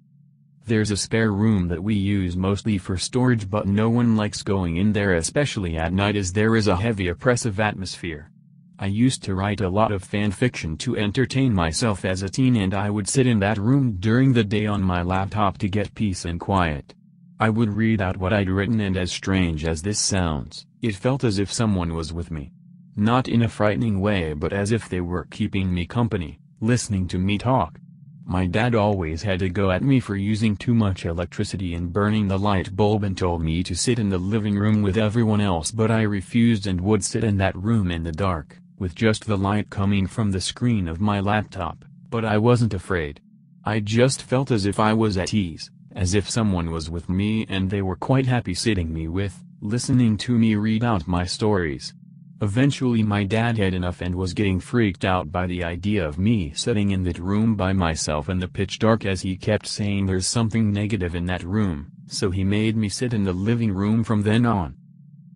[SPEAKER 1] There's a spare room that we use mostly for storage, but no one likes going in there, especially at night, as there is a heavy oppressive atmosphere. I used to write a lot of fan fiction to entertain myself as a teen, and I would sit in that room during the day on my laptop to get peace and quiet. I would read out what I'd written, and as strange as this sounds, it felt as if someone was with me. Not in a frightening way, but as if they were keeping me company, listening to me talk. My dad always had a go at me for using too much electricity and burning the light bulb, and told me to sit in the living room with everyone else, but I refused and would sit in that room in the dark, with just the light coming from the screen of my laptop. But I wasn't afraid. I just felt as if I was at ease, as if someone was with me and they were quite happy sitting me with, listening to me read out my stories. Eventually my dad had enough and was getting freaked out by the idea of me sitting in that room by myself in the pitch dark, as he kept saying there's something negative in that room, so he made me sit in the living room from then on.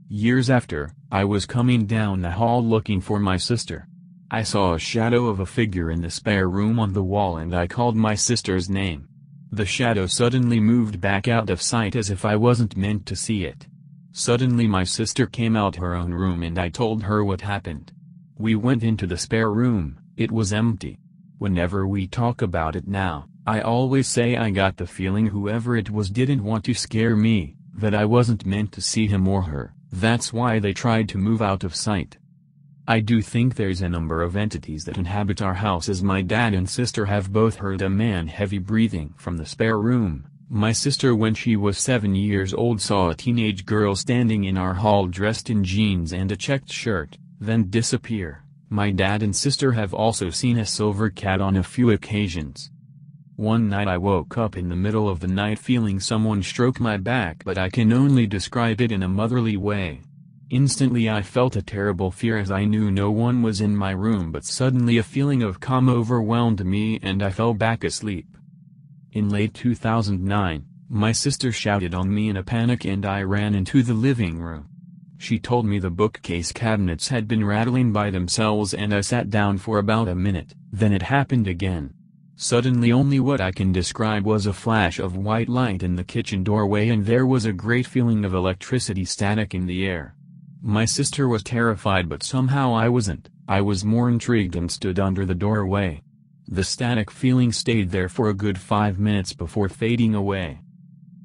[SPEAKER 1] Years after, I was coming down the hall looking for my sister. I saw a shadow of a figure in the spare room on the wall and I called my sister's name. The shadow suddenly moved back out of sight as if I wasn't meant to see it. Suddenly my sister came out her own room and I told her what happened. We went into the spare room, it was empty. Whenever we talk about it now, I always say I got the feeling whoever it was didn't want to scare me, that I wasn't meant to see him or her, that's why they tried to move out of sight. I do think there's a number of entities that inhabit our house, as my dad and sister have both heard a man heavy breathing from the spare room. My sister, when she was 7 years old, saw a teenage girl standing in our hall dressed in jeans and a checked shirt, then disappear. My dad and sister have also seen a silver cat on a few occasions. One night I woke up in the middle of the night feeling someone stroke my back, but I can only describe it in a motherly way. Instantly I felt a terrible fear, as I knew no one was in my room, but suddenly a feeling of calm overwhelmed me and I fell back asleep. In late 2009, my sister shouted on me in a panic and I ran into the living room. She told me the bookcase cabinets had been rattling by themselves and I sat down for about a minute, then it happened again. Suddenly only what I can describe was a flash of white light in the kitchen doorway and there was a great feeling of electricity static in the air. My sister was terrified, but somehow I wasn't. I was more intrigued and stood under the doorway. The static feeling stayed there for a good 5 minutes before fading away.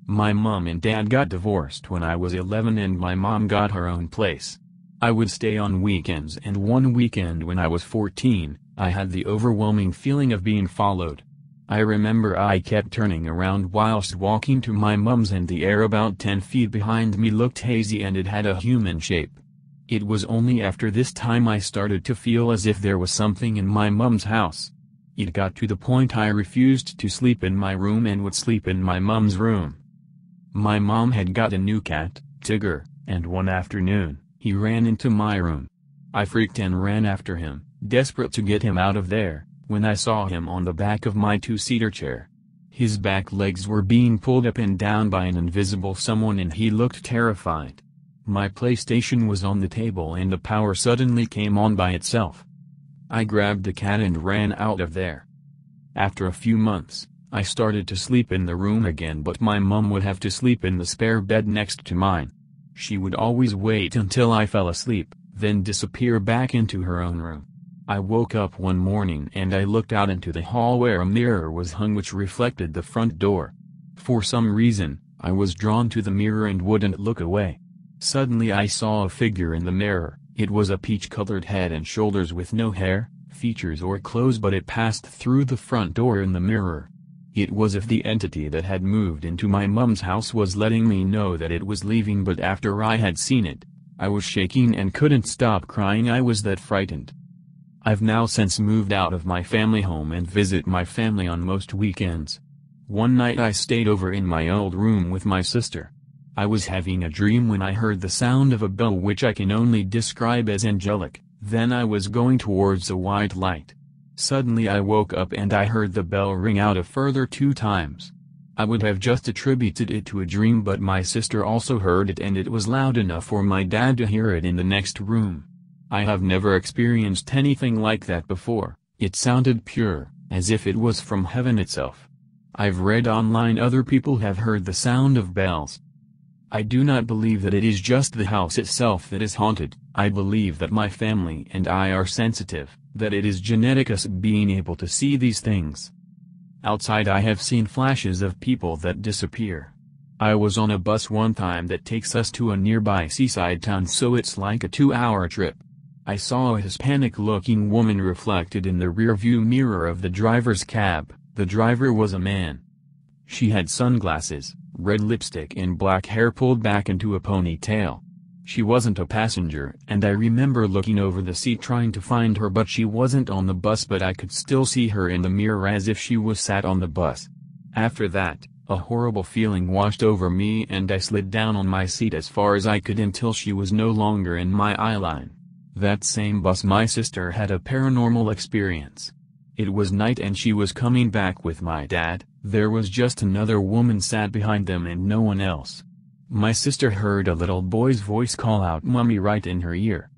[SPEAKER 1] My mom and dad got divorced when I was 11 and my mom got her own place. I would stay on weekends, and one weekend when I was 14, I had the overwhelming feeling of being followed. I remember I kept turning around whilst walking to my mom's and the air about 10 feet behind me looked hazy and it had a human shape. It was only after this time I started to feel as if there was something in my mom's house. It got to the point I refused to sleep in my room and would sleep in my mom's room. My mom had got a new cat, Tigger, and one afternoon, he ran into my room. I freaked and ran after him, desperate to get him out of there, when I saw him on the back of my 2-seater chair. His back legs were being pulled up and down by an invisible someone and he looked terrified. My PlayStation was on the table and the power suddenly came on by itself. I grabbed the cat and ran out of there. After a few months, I started to sleep in the room again, but my mom would have to sleep in the spare bed next to mine. She would always wait until I fell asleep, then disappear back into her own room. I woke up one morning and I looked out into the hall where a mirror was hung which reflected the front door. For some reason, I was drawn to the mirror and wouldn't look away. Suddenly I saw a figure in the mirror. It was a peach-colored head and shoulders with no hair, features or clothes, but it passed through the front door in the mirror. It was as if the entity that had moved into my mum's house was letting me know that it was leaving, but after I had seen it, I was shaking and couldn't stop crying. I was that frightened. I've now since moved out of my family home and visit my family on most weekends. One night I stayed over in my old room with my sister. I was having a dream when I heard the sound of a bell which I can only describe as angelic. Then I was going towards a white light. Suddenly I woke up and I heard the bell ring out a further 2 times. I would have just attributed it to a dream, but my sister also heard it and it was loud enough for my dad to hear it in the next room. I have never experienced anything like that before. It sounded pure, as if it was from heaven itself. I've read online other people have heard the sound of bells. I do not believe that it is just the house itself that is haunted. I believe that my family and I are sensitive, that it is genetic, us being able to see these things. Outside I have seen flashes of people that disappear. I was on a bus one time that takes us to a nearby seaside town, so it's like a 2-hour trip. I saw a Hispanic-looking woman reflected in the rearview mirror of the driver's cab. The driver was a man. She had sunglasses, red lipstick and black hair pulled back into a ponytail. She wasn't a passenger, and I remember looking over the seat trying to find her, but she wasn't on the bus, but I could still see her in the mirror as if she was sat on the bus. After that, a horrible feeling washed over me and I slid down on my seat as far as I could until she was no longer in my eye line. That same bus my sister had a paranormal experience. It was night and she was coming back with my dad. There was just another woman sat behind them and no one else. My sister heard a little boy's voice call out "Mommy" right in her ear.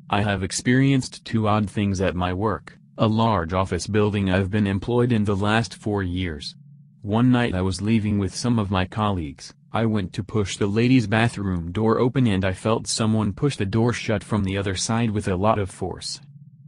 [SPEAKER 1] I have experienced 2 odd things at my work, a large office building I've been employed in the last 4 years. One night I was leaving with some of my colleagues. I went to push the ladies' bathroom door open and I felt someone push the door shut from the other side with a lot of force.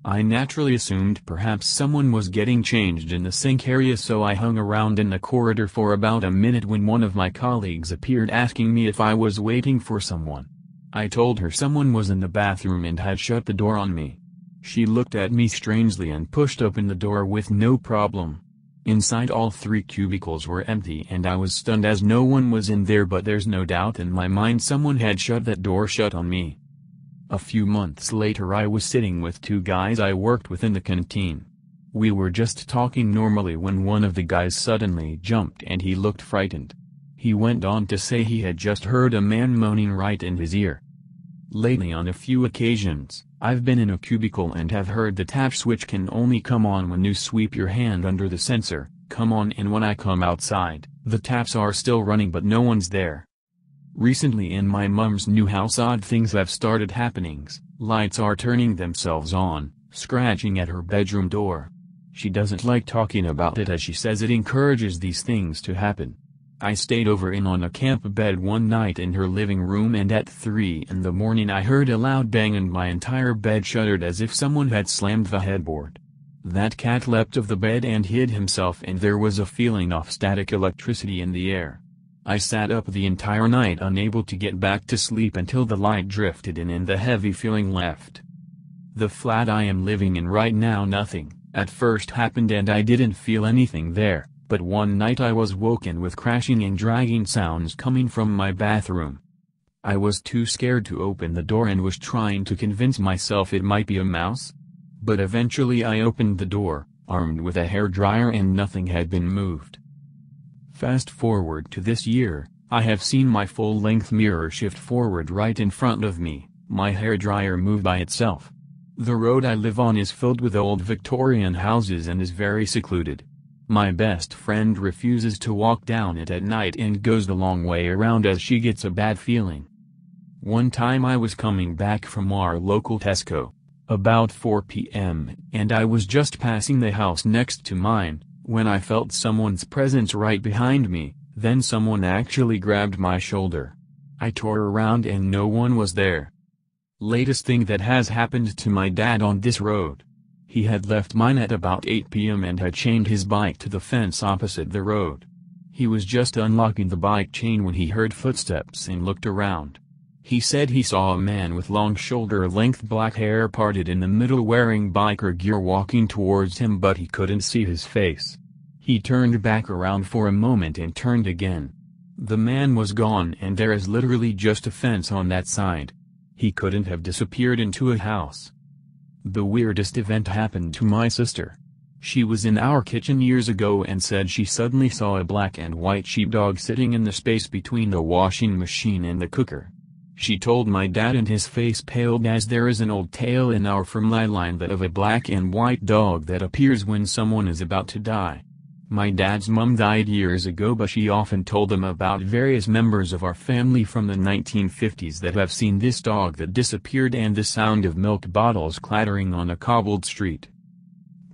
[SPEAKER 1] I naturally assumed perhaps someone was getting changed in the sink area, so I hung around in the corridor for about a minute when one of my colleagues appeared asking me if I was waiting for someone. I told her someone was in the bathroom and had shut the door on me. She looked at me strangely and pushed open the door with no problem. Inside all 3 cubicles were empty and I was stunned as no one was in there, but there's no doubt in my mind someone had shut that door shut on me. A few months later I was sitting with 2 guys I worked with in the canteen. We were just talking normally when one of the guys suddenly jumped and he looked frightened. He went on to say he had just heard a man moaning right in his ear. Lately on a few occasions, I've been in a cubicle and have heard the tap switch can only come on when you sweep your hand under the sensor, come on, and when I come outside, the taps are still running but no one's there. Recently in my mum's new house odd things have started happening. Lights are turning themselves on, scratching at her bedroom door. She doesn't like talking about it as she says it encourages these things to happen. I stayed over in on a camp bed one night in her living room and at 3 in the morning I heard a loud bang and my entire bed shuddered as if someone had slammed the headboard. That cat leapt off the bed and hid himself and there was a feeling of static electricity in the air. I sat up the entire night unable to get back to sleep until the light drifted in and the heavy feeling left. The flat I am living in right now, nothing at first happened and I didn't feel anything there, but one night I was woken with crashing and dragging sounds coming from my bathroom. I was too scared to open the door and was trying to convince myself it might be a mouse. But eventually I opened the door, armed with a hairdryer, and nothing had been moved. Fast forward to this year, I have seen my full-length mirror shift forward right in front of me, my hairdryer move by itself. The road I live on is filled with old Victorian houses and is very secluded. My best friend refuses to walk down it at night and goes the long way around as she gets a bad feeling. One time I was coming back from our local Tesco, about 4 p.m., and I was just passing the house next to mine, when I felt someone's presence right behind me. Then someone actually grabbed my shoulder. I tore around and no one was there. Latest thing that has happened to my dad on this road. He had left mine at about 8 p.m. and had chained his bike to the fence opposite the road. He was just unlocking the bike chain when he heard footsteps and looked around. He said he saw a man with long shoulder-length black hair parted in the middle wearing biker gear walking towards him, but he couldn't see his face. He turned back around for a moment and turned again. The man was gone and there is literally just a fence on that side. He couldn't have disappeared into a house. The weirdest event happened to my sister. She was in our kitchen years ago and said she suddenly saw a black and white sheepdog sitting in the space between the washing machine and the cooker. She told my dad and his face paled, as there is an old tale in our family line that of a black and white dog that appears when someone is about to die. My dad's mom died years ago, but she often told them about various members of our family from the 1950s that have seen this dog that disappeared and the sound of milk bottles clattering on a cobbled street.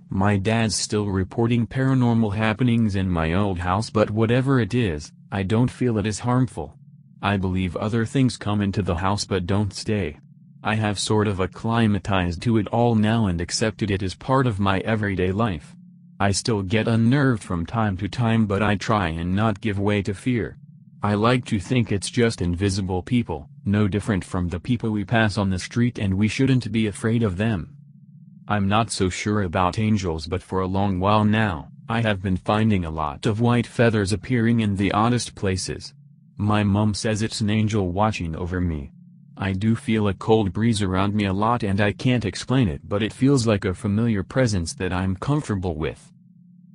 [SPEAKER 1] My dad's still reporting paranormal happenings in my old house, but whatever it is, I don't feel it is harmful. I believe other things come into the house but don't stay. I have sort of acclimatized to it all now and accepted it as part of my everyday life. I still get unnerved from time to time, but I try and not give way to fear. I like to think it's just invisible people, no different from the people we pass on the street, and we shouldn't be afraid of them. I'm not so sure about angels, but for a long while now, I have been finding a lot of white feathers appearing in the oddest places. My mom says it's an angel watching over me. I do feel a cold breeze around me a lot and I can't explain it, but it feels like a familiar presence that I'm comfortable with.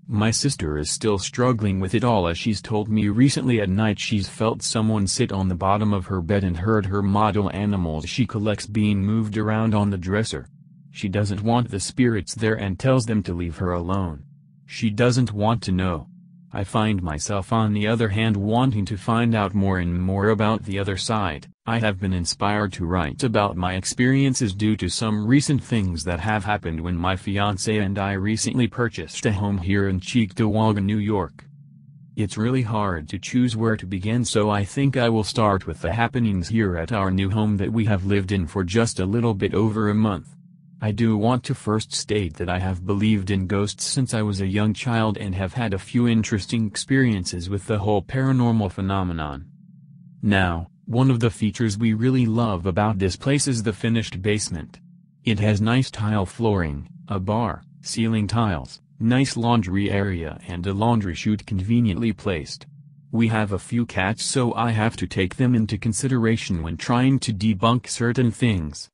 [SPEAKER 1] My sister is still struggling with it all, as she's told me recently at night she's felt someone sit on the bottom of her bed and heard her model animals she collects being moved around on the dresser. She doesn't want the spirits there and tells them to leave her alone. She doesn't want to know. I find myself on the other hand wanting to find out more and more about the other side. I have been inspired to write about my experiences due to some recent things that have happened when my fiancé and I recently purchased a home here in Cheektowaga, New York. It's really hard to choose where to begin, so I think I will start with the happenings here at our new home that we have lived in for just a little bit over a month. I do want to first state that I have believed in ghosts since I was a young child and have had a few interesting experiences with the whole paranormal phenomenon. Now, one of the features we really love about this place is the finished basement. It has nice tile flooring, a bar, ceiling tiles, nice laundry area and a laundry chute conveniently placed. We have a few cats, so I have to take them into consideration when trying to debunk certain things.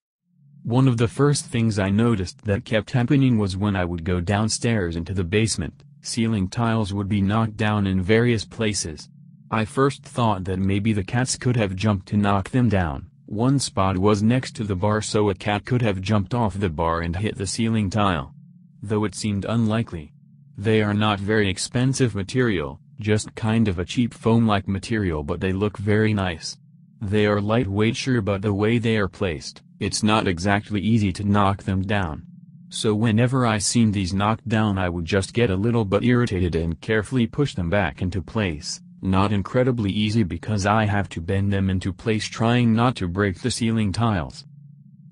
[SPEAKER 1] One of the first things I noticed that kept happening was when I would go downstairs into the basement, ceiling tiles would be knocked down in various places. I first thought that maybe the cats could have jumped to knock them down. One spot was next to the bar, so a cat could have jumped off the bar and hit the ceiling tile. Though it seemed unlikely. They are not very expensive material, just kind of a cheap foam-like material, but they look very nice. They are lightweight, sure, but the way they are placed, it's not exactly easy to knock them down. So whenever I seen these knocked down, I would just get a little bit irritated and carefully push them back into place. Not incredibly easy because I have to bend them into place trying not to break the ceiling tiles.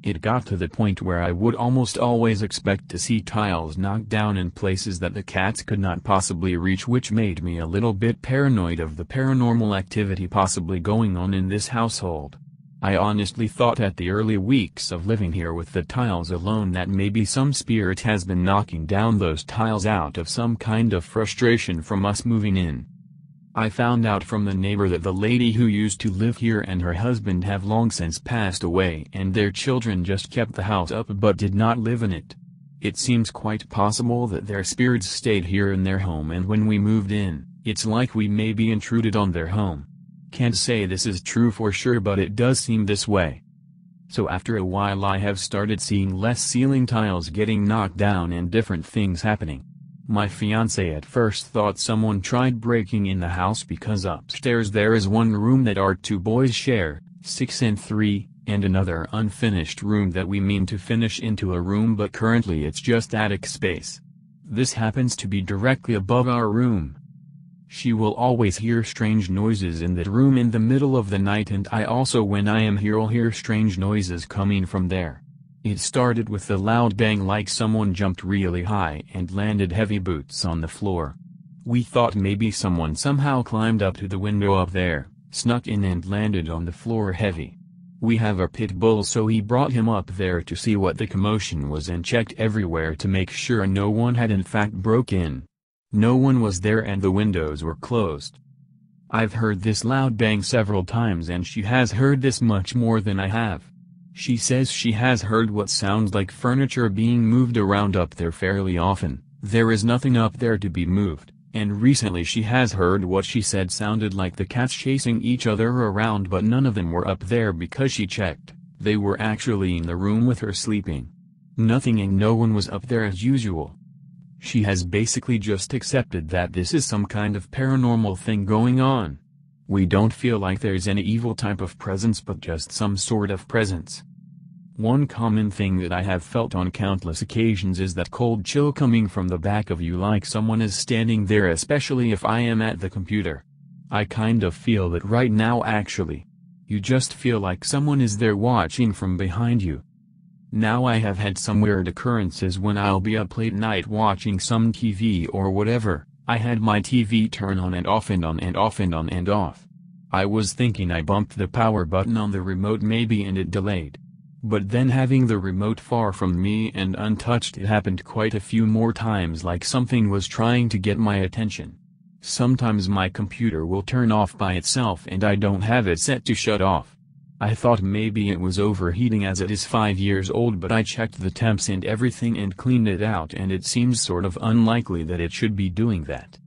[SPEAKER 1] It got to the point where I would almost always expect to see tiles knocked down in places that the cats could not possibly reach, which made me a little bit paranoid of the paranormal activity possibly going on in this household. I honestly thought at the early weeks of living here with the tiles alone that maybe some spirit has been knocking down those tiles out of some kind of frustration from us moving in. I found out from the neighbor that the lady who used to live here and her husband have long since passed away, and their children just kept the house up but did not live in it. It seems quite possible that their spirits stayed here in their home, and when we moved in, it's like we maybe intruded on their home. Can't say this is true for sure, but it does seem this way. So after a while I have started seeing less ceiling tiles getting knocked down and different things happening. My fiancé at first thought someone tried breaking in the house because upstairs there is one room that our two boys share, 6 and 3, and another unfinished room that we mean to finish into a room, but currently it's just attic space. This happens to be directly above our room. She will always hear strange noises in that room in the middle of the night, and I also, when I am here, will hear strange noises coming from there. It started with the loud bang, like someone jumped really high and landed heavy boots on the floor. We thought maybe someone somehow climbed up to the window up there, snuck in and landed on the floor heavy. We have a pit bull, so he brought him up there to see what the commotion was and checked everywhere to make sure no one had in fact broke in. No one was there and the windows were closed. I've heard this loud bang several times, and she has heard this much more than I have. She says she has heard what sounds like furniture being moved around up there fairly often. There is nothing up there to be moved, and recently she has heard what she said sounded like the cats chasing each other around, but none of them were up there because she checked. They were actually in the room with her sleeping. Nothing and no one was up there as usual. She has basically just accepted that this is some kind of paranormal thing going on. We don't feel like there's any evil type of presence, but just some sort of presence. One common thing that I have felt on countless occasions is that cold chill coming from the back of you, like someone is standing there, especially if I am at the computer. I kind of feel that right now actually. You just feel like someone is there watching from behind you. Now I have had some weird occurrences when I'll be up late night watching some TV or whatever. I had my TV turn on and off and on and off and on and off. I was thinking I bumped the power button on the remote maybe and it delayed. But then, having the remote far from me and untouched, it happened quite a few more times, like something was trying to get my attention. Sometimes my computer will turn off by itself and I don't have it set to shut off. I thought maybe it was overheating as it is 5 years old, but I checked the temps and everything and cleaned it out, and it seems sort of unlikely that it should be doing that.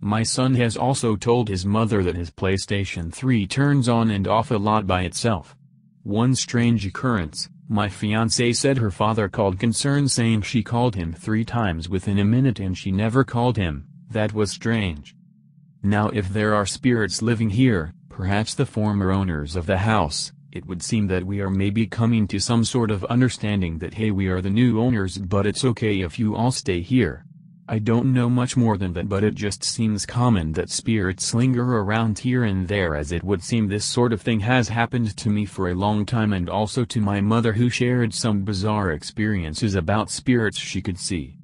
[SPEAKER 1] My son has also told his mother that his PlayStation 3 turns on and off a lot by itself. One strange occurrence, my fiancée said her father called concerned, saying she called him 3 times within a minute and she never called him. That was strange. Now if there are spirits living here, perhaps the former owners of the house, it would seem that we are maybe coming to some sort of understanding that hey, we are the new owners, but it's okay if you all stay here. I don't know much more than that, but it just seems common that spirits linger around here and there, as it would seem this sort of thing has happened to me for a long time, and also to my mother, who shared some bizarre experiences about spirits she could see.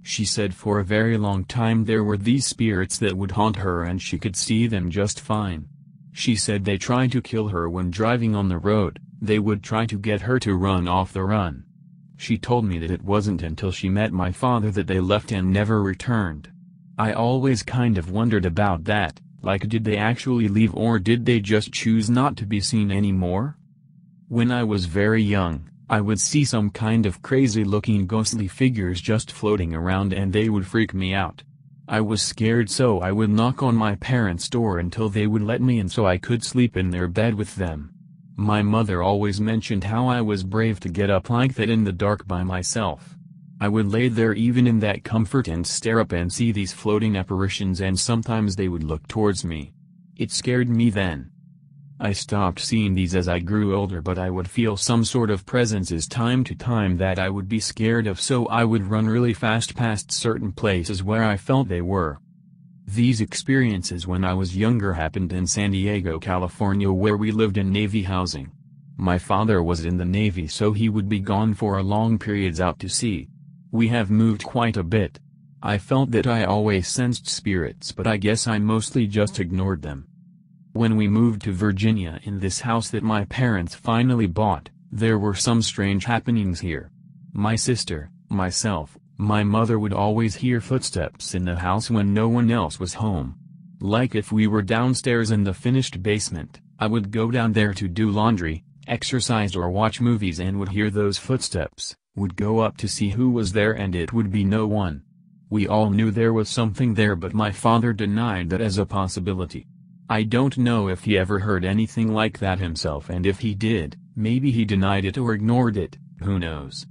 [SPEAKER 1] She said for a very long time there were these spirits that would haunt her and she could see them just fine. She said they tried to kill her when driving on the road. They would try to get her to run off the run. She told me that it wasn't until she met my father that they left and never returned. I always kind of wondered about that, like did they actually leave or did they just choose not to be seen anymore? When I was very young, I would see some kind of crazy-looking ghostly figures just floating around and they would freak me out. I was scared, so I would knock on my parents' door until they would let me in so I could sleep in their bed with them. My mother always mentioned how I was brave to get up like that in the dark by myself. I would lay there even in that comfort and stare up and see these floating apparitions, and sometimes they would look towards me. It scared me then. I stopped seeing these as I grew older, but I would feel some sort of presences time to time that I would be scared of, so I would run really fast past certain places where I felt they were. These experiences when I was younger happened in San Diego, California, where we lived in Navy housing. My father was in the Navy, so he would be gone for long periods out to sea. We have moved quite a bit. I felt that I always sensed spirits, but I guess I mostly just ignored them. When we moved to Virginia in this house that my parents finally bought, there were some strange happenings here. My sister, myself, my mother would always hear footsteps in the house when no one else was home. Like if we were downstairs in the finished basement, I would go down there to do laundry, exercise or watch movies and would hear those footsteps, would go up to see who was there and it would be no one. We all knew there was something there, but my father denied that as a possibility. I don't know if he ever heard anything like that himself, and if he did, maybe he denied it or ignored it, who knows.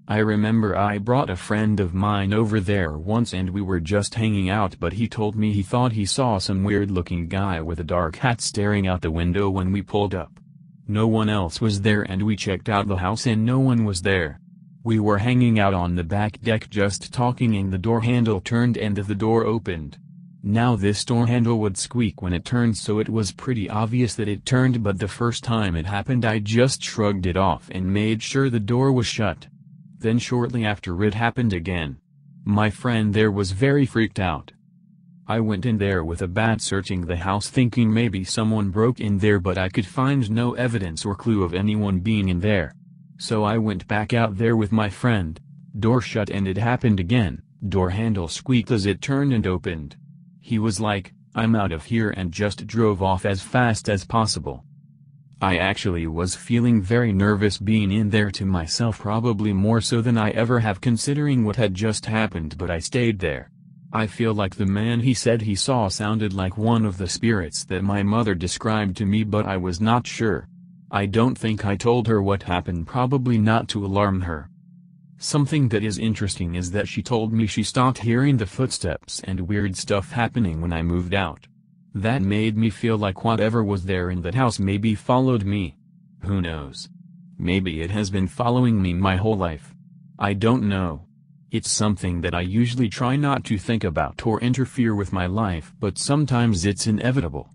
[SPEAKER 1] I remember I brought a friend of mine over there once and we were just hanging out, but he told me he thought he saw some weird-looking guy with a dark hat staring out the window when we pulled up. No one else was there and we checked out the house and no one was there. We were hanging out on the back deck just talking and the door handle turned and the door opened. Now this door handle would squeak when it turned, so it was pretty obvious that it turned, but the first time it happened I just shrugged it off and made sure the door was shut. Then shortly after it happened again. My friend there was very freaked out. I went in there with a bat searching the house thinking maybe someone broke in there, but I could find no evidence or clue of anyone being in there. So I went back out there with my friend. Door shut and it happened again. Door handle squeaked as it turned and opened. He was like, "I'm out of here," and just drove off as fast as possible. I actually was feeling very nervous being in there to myself, probably more so than I ever have considering what had just happened, but I stayed there. I feel like the man he said he saw sounded like one of the spirits that my mother described to me, but I was not sure. I don't think I told her what happened, probably not to alarm her. Something that is interesting is that she told me she stopped hearing the footsteps and weird stuff happening when I moved out. That made me feel like whatever was there in that house maybe followed me. Who knows? Maybe it has been following me my whole life. I don't know. It's something that I usually try not to think about or interfere with my life, but sometimes it's inevitable.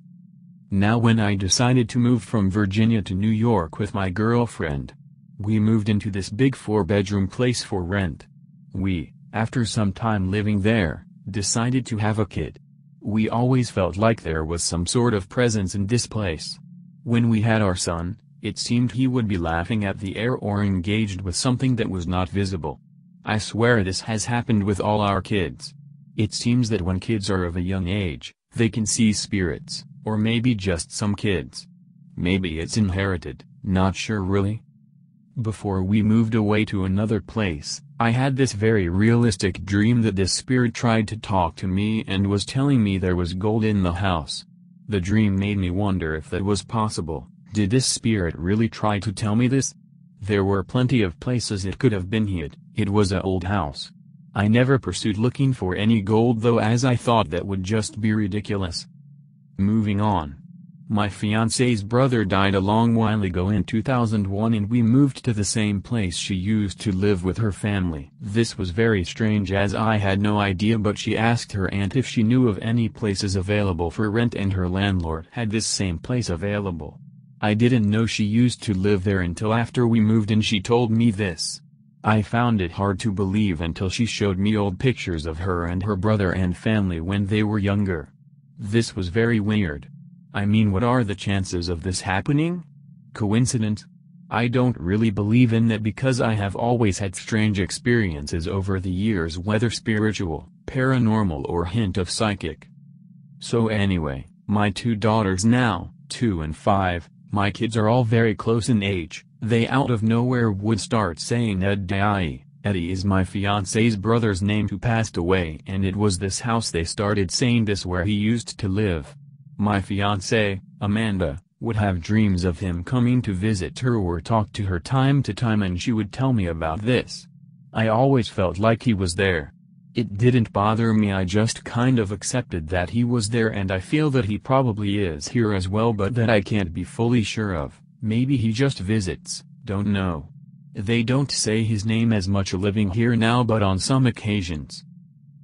[SPEAKER 1] Now when I decided to move from Virginia to New York with my girlfriend, we moved into this big 4-bedroom place for rent. We, after some time living there, decided to have a kid. We always felt like there was some sort of presence in this place. When we had our son, it seemed he would be laughing at the air or engaged with something that was not visible. I swear this has happened with all our kids. It seems that when kids are of a young age, they can see spirits, or maybe just some kids. Maybe it's inherited, not sure really. Before we moved away to another place, I had this very realistic dream that this spirit tried to talk to me and was telling me there was gold in the house. The dream made me wonder if that was possible. Did this spirit really try to tell me this? There were plenty of places it could have been hid. It was an old house. I never pursued looking for any gold though, as I thought that would just be ridiculous. Moving on. My fiance's brother died a long while ago in 2001, and we moved to the same place she used to live with her family. This was very strange as I had no idea, but she asked her aunt if she knew of any places available for rent, and her landlord had this same place available. I didn't know she used to live there until after we moved and she told me this. I found it hard to believe until she showed me old pictures of her and her brother and family when they were younger. This was very weird. I mean, what are the chances of this happening? Coincidence? I don't really believe in that because I have always had strange experiences over the years, whether spiritual, paranormal or hint of psychic. So anyway, my 2 daughters now, 2 and 5, my kids are all very close in age. They out of nowhere would start saying Eddie. Eddie is my fiance's brother's name who passed away, and it was this house they started saying this where he used to live. My fiancée, Amanda, would have dreams of him coming to visit her or talk to her time to time, and she would tell me about this. I always felt like he was there. It didn't bother me, I just kind of accepted that he was there, and I feel that he probably is here as well, but that I can't be fully sure of. Maybe he just visits, don't know. They don't say his name as much living here now, but on some occasions.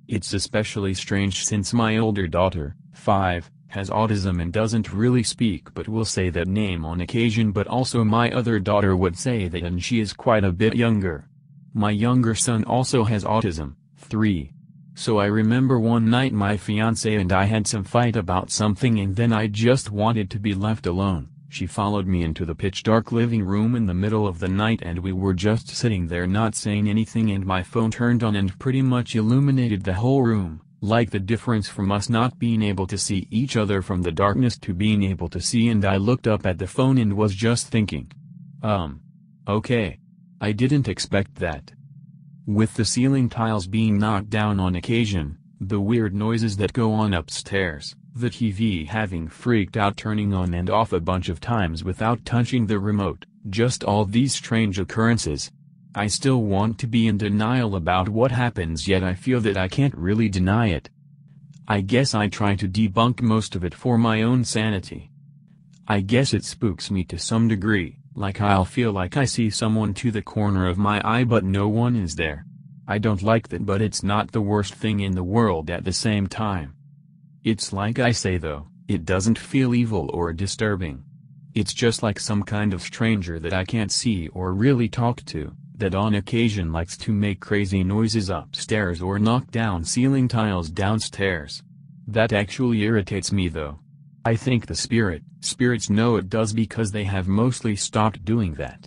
[SPEAKER 1] It's especially strange since my older daughter, 5, has autism and doesn't really speak but will say that name on occasion, but also my other daughter would say that, and she is quite a bit younger. My younger son also has autism, 3. So I remember one night my fiancée and I had some fight about something, and then I just wanted to be left alone. She followed me into the pitch-dark living room in the middle of the night, and we were just sitting there not saying anything, and my phone turned on and pretty much illuminated the whole room. Like the difference from us not being able to see each other from the darkness to being able to see, and I looked up at the phone and was just thinking. Okay. I didn't expect that. With the ceiling tiles being knocked down on occasion, the weird noises that go on upstairs, the TV having freaked out turning on and off a bunch of times without touching the remote, just all these strange occurrences. I still want to be in denial about what happens, yet I feel that I can't really deny it. I guess I try to debunk most of it for my own sanity. I guess it spooks me to some degree, like I'll feel like I see someone to the corner of my eye but no one is there. I don't like that, but it's not the worst thing in the world at the same time. It's like I say though, it doesn't feel evil or disturbing. It's just like some kind of stranger that I can't see or really talk to, that on occasion likes to make crazy noises upstairs or knock down ceiling tiles downstairs. That actually irritates me though. I think the spirits know it does because they have mostly stopped doing that.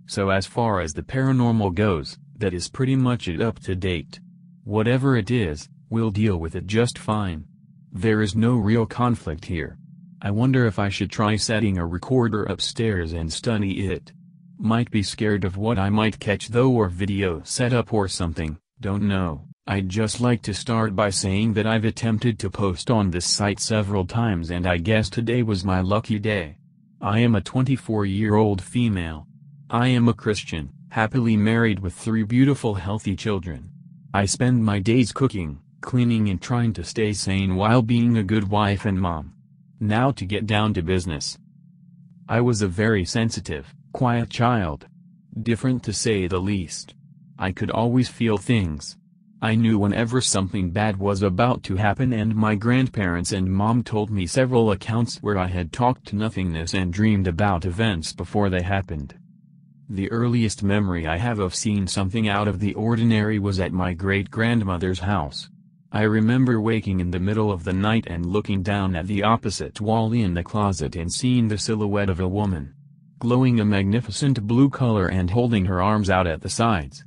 [SPEAKER 1] So as far as the paranormal goes, that is pretty much it up to date. Whatever it is, we'll deal with it just fine. There is no real conflict here. I wonder if I should try setting a recorder upstairs and study it. Might be scared of what I might catch though, or video setup or something, don't know. I'd just like to start by saying that I've attempted to post on this site several times and I guess today was my lucky day. I am a 24-year-old female. I am a Christian, happily married with 3 beautiful healthy children. I spend my days cooking, cleaning and trying to stay sane while being a good wife and mom. Now to get down to business. I was a very sensitive, quiet child. Different to say the least. I could always feel things. I knew whenever something bad was about to happen, and my grandparents and mom told me several accounts where I had talked to nothingness and dreamed about events before they happened. The earliest memory I have of seeing something out of the ordinary was at my great-grandmother's house. I remember waking in the middle of the night and looking down at the opposite wall in the closet and seeing the silhouette of a woman, glowing a magnificent blue color and holding her arms out at the sides.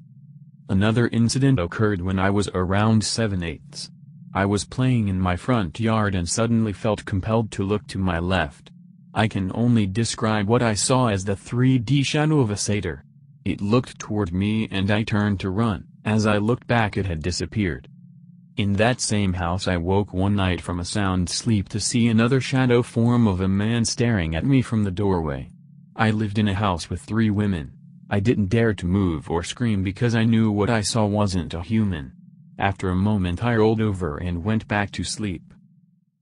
[SPEAKER 1] Another incident occurred when I was around 7/8. I was playing in my front yard and suddenly felt compelled to look to my left. I can only describe what I saw as the 3D shadow of a satyr. It looked toward me and I turned to run. As I looked back, it had disappeared. In that same house I woke one night from a sound sleep to see another shadow form of a man staring at me from the doorway. I lived in a house with 3 women. I didn't dare to move or scream because I knew what I saw wasn't a human. After a moment I rolled over and went back to sleep.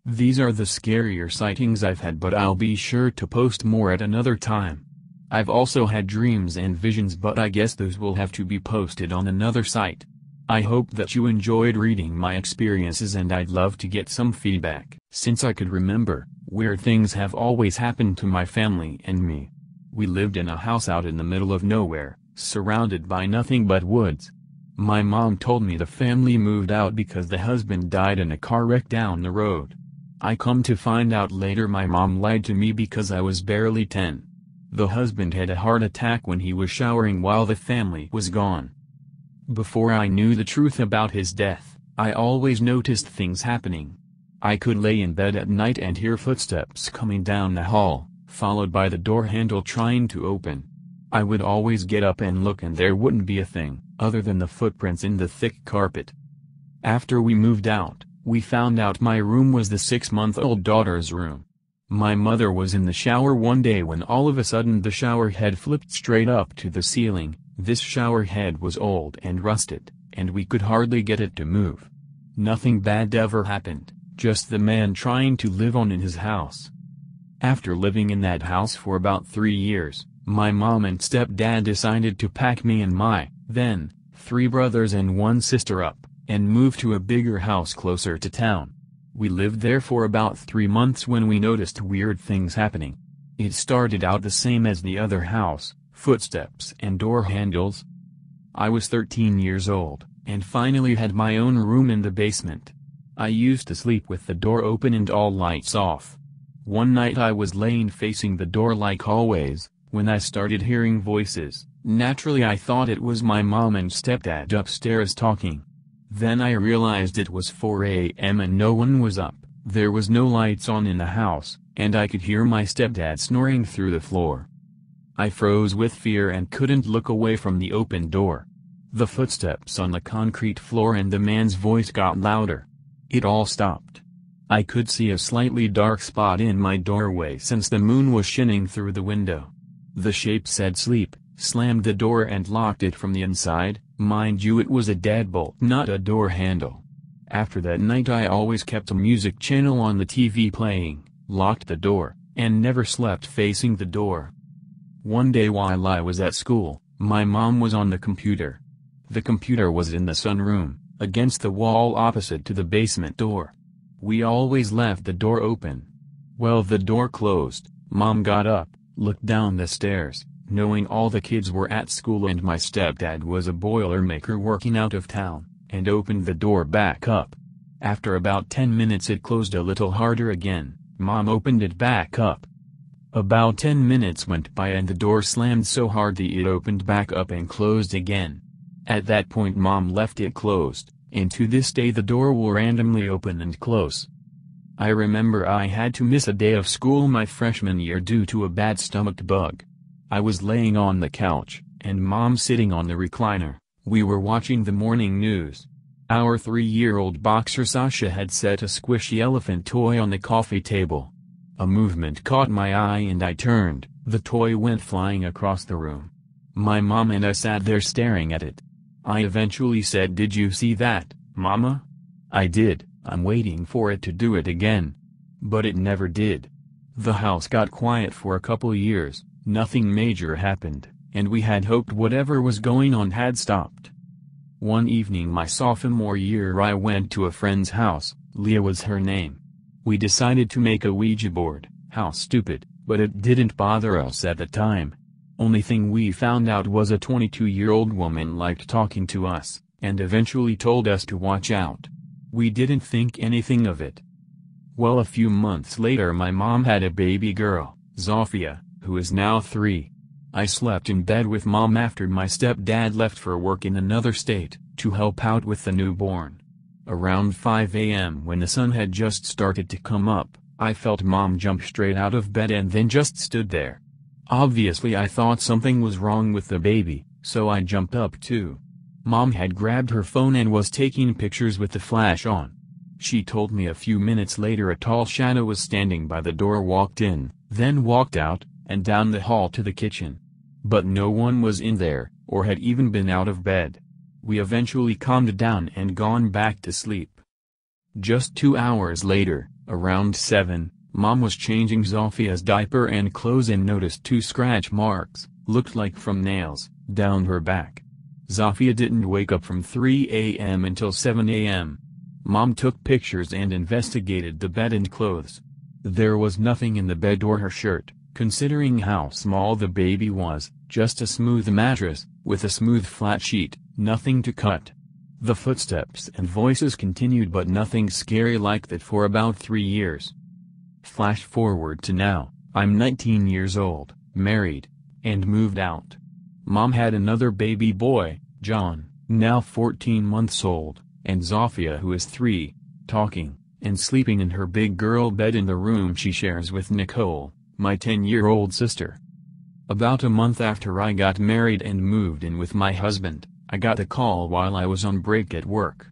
[SPEAKER 1] These are the scarier sightings I've had, but I'll be sure to post more at another time. I've also had dreams and visions, but I guess those will have to be posted on another site. I hope that you enjoyed reading my experiences, and I'd love to get some feedback. Since I could remember, weird things have always happened to my family and me. We lived in a house out in the middle of nowhere, surrounded by nothing but woods. My mom told me the family moved out because the husband died in a car wreck down the road. I come to find out later my mom lied to me because I was barely 10. The husband had a heart attack when he was showering while the family was gone. Before I knew the truth about his death, I always noticed things happening. I could lay in bed at night and hear footsteps coming down the hall, followed by the door handle trying to open. I would always get up and look, and there wouldn't be a thing, other than the footprints in the thick carpet. After we moved out, we found out my room was the 6-month-old daughter's room. My mother was in the shower one day when all of a sudden the shower head flipped straight up to the ceiling. This shower head was old and rusted, and we could hardly get it to move. Nothing bad ever happened, just the man trying to live on in his house. After living in that house for about 3 years, my mom and stepdad decided to pack me and my, then, 3 brothers and 1 sister up, and move to a bigger house closer to town. We lived there for about 3 months when we noticed weird things happening. It started out the same as the other house, footsteps and door handles. I was 13 years old, and finally had my own room in the basement. I used to sleep with the door open and all lights off. One night I was laying facing the door like always, when I started hearing voices. Naturally I thought it was my mom and stepdad upstairs talking. Then I realized it was 4 a.m. and no one was up, there was no lights on in the house, and I could hear my stepdad snoring through the floor. I froze with fear and couldn't look away from the open door. The footsteps on the concrete floor and the man's voice got louder. It all stopped. I could see a slightly dark spot in my doorway since the moon was shining through the window. The shape said sleep, slammed the door and locked it from the inside. Mind you, it was a deadbolt, not a door handle. After that night I always kept a music channel on the TV playing, locked the door, and never slept facing the door. One day while I was at school, my mom was on the computer. The computer was in the sunroom, against the wall opposite to the basement door. We always left the door open. Well, the door closed, Mom got up, looked down the stairs, knowing all the kids were at school and my stepdad was a boilermaker working out of town, and opened the door back up. After about 10 minutes it closed a little harder again. Mom opened it back up. About 10 minutes went by and the door slammed so hard that it opened back up and closed again. At that point Mom left it closed, and to this day the door will randomly open and close. I remember I had to miss a day of school my freshman year due to a bad stomach bug. I was laying on the couch, and Mom sitting on the recliner. We were watching the morning news. Our 3-year-old boxer Sasha had set a squishy elephant toy on the coffee table. A movement caught my eye and I turned. The toy went flying across the room. My mom and I sat there staring at it. I eventually said, "Did you see that, Mama?" "I did, I'm waiting for it to do it again." But it never did. The house got quiet for a couple years, nothing major happened, and we had hoped whatever was going on had stopped. One evening my sophomore year I went to a friend's house, Leah was her name. We decided to make a Ouija board. How stupid, but it didn't bother us at the time. Only thing we found out was a 22-year-old woman liked talking to us, and eventually told us to watch out. We didn't think anything of it. Well, a few months later my mom had a baby girl, Zofia, who is now 3. I slept in bed with Mom after my stepdad left for work in another state, to help out with the newborn. Around 5 a.m. when the sun had just started to come up, I felt Mom jump straight out of bed and then just stood there. Obviously I thought something was wrong with the baby, so I jumped up too. Mom had grabbed her phone and was taking pictures with the flash on. She told me a few minutes later a tall shadow was standing by the door, walked in, then walked out, and down the hall to the kitchen. But no one was in there, or had even been out of bed. We eventually calmed down and gone back to sleep. Just 2 hours later, around 7, Mom was changing Zofia's diaper and clothes and noticed 2 scratch marks, looked like from nails, down her back. Zofia didn't wake up from 3 a.m. until 7 a.m. Mom took pictures and investigated the bed and clothes. There was nothing in the bed or her shirt, considering how small the baby was, just a smooth mattress, with a smooth flat sheet, nothing to cut. The footsteps and voices continued, but nothing scary like that for about 3 years. Flash forward to now, I'm 19 years old, married, and moved out. Mom had another baby boy, John, now 14 months old, and Zofia, who is 3, talking, and sleeping in her big girl bed in the room she shares with Nicole, my 10-year-old sister. About a month after I got married and moved in with my husband, I got a call while I was on break at work.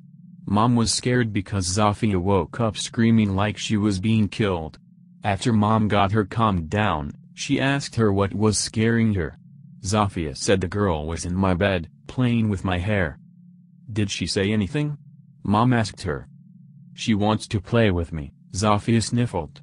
[SPEAKER 1] Mom was scared because Zofia woke up screaming like she was being killed. After Mom got her calmed down, she asked her what was scaring her. Zofia said the girl was in my bed, playing with my hair. Did she say anything? Mom asked her. She wants to play with me, Zofia sniffled.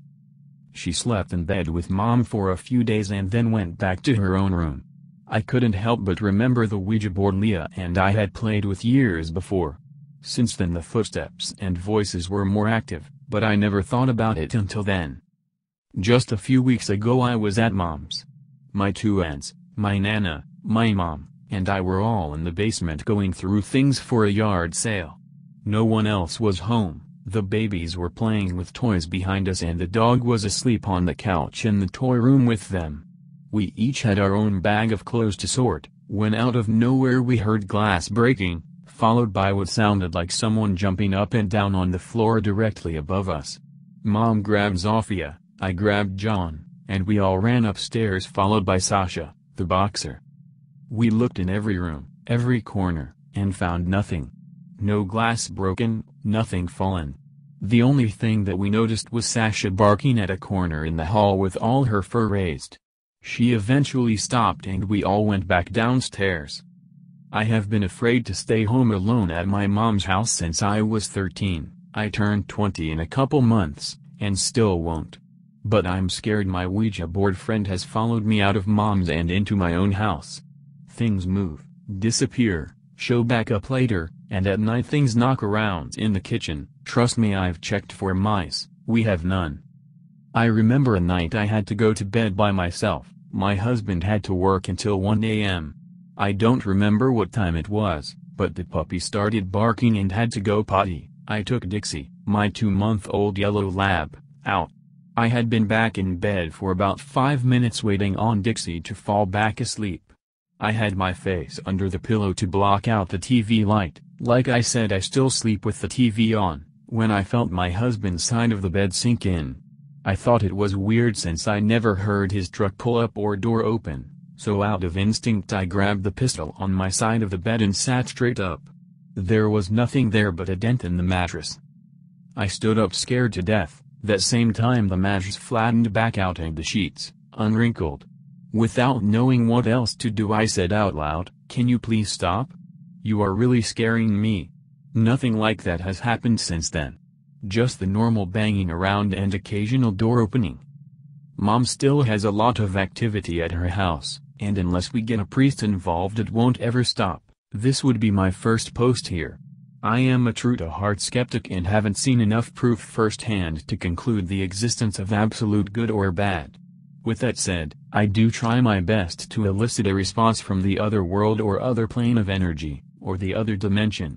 [SPEAKER 1] She slept in bed with Mom for a few days and then went back to her own room. I couldn't help but remember the Ouija board Leah and I had played with years before. Since then the footsteps and voices were more active, but I never thought about it until then. Just a few weeks ago I was at Mom's. My 2 aunts, my Nana, my mom, and I were all in the basement going through things for a yard sale. No one else was home, the babies were playing with toys behind us and the dog was asleep on the couch in the toy room with them. We each had our own bag of clothes to sort, when out of nowhere we heard glass breaking, followed by what sounded like someone jumping up and down on the floor directly above us. Mom grabbed Zofia, I grabbed John, and we all ran upstairs followed by Sasha, the boxer. We looked in every room, every corner, and found nothing. No glass broken, nothing fallen. The only thing that we noticed was Sasha barking at a corner in the hall with all her fur raised. She eventually stopped and we all went back downstairs. I have been afraid to stay home alone at my mom's house since I was 13, I turned 20 in a couple months, and still won't. But I'm scared my Ouija board friend has followed me out of Mom's and into my own house. Things move, disappear, show back up later, And at night things knock around in the kitchen. Trust me, I've checked for mice, we have none. I remember a night I had to go to bed by myself. My husband had to work until 1 a.m. I don't remember what time it was, but the puppy started barking and had to go potty. I took Dixie, my 2-month-old yellow lab, out. I had been back in bed for about 5 minutes waiting on Dixie to fall back asleep. I had my face under the pillow to block out the TV light. Like I said, I still sleep with the TV on, when I felt my husband's side of the bed sink in. I thought it was weird since I never heard his truck pull up or door open, so out of instinct I grabbed the pistol on my side of the bed and sat straight up. There was nothing there but a dent in the mattress. I stood up scared to death. That same time the mattress flattened back out and the sheets, unwrinkled. Without knowing what else to do, I said out loud, "Can you please stop? You are really scaring me." Nothing like that has happened since then. Just the normal banging around and occasional door opening. Mom still has a lot of activity at her house, and unless we get a priest involved it won't ever stop. This would be my first post here. I am a true-to-heart skeptic and haven't seen enough proof firsthand to conclude the existence of absolute good or bad. With that said, I do try my best to elicit a response from the other world or other plane of energy, or the other dimension.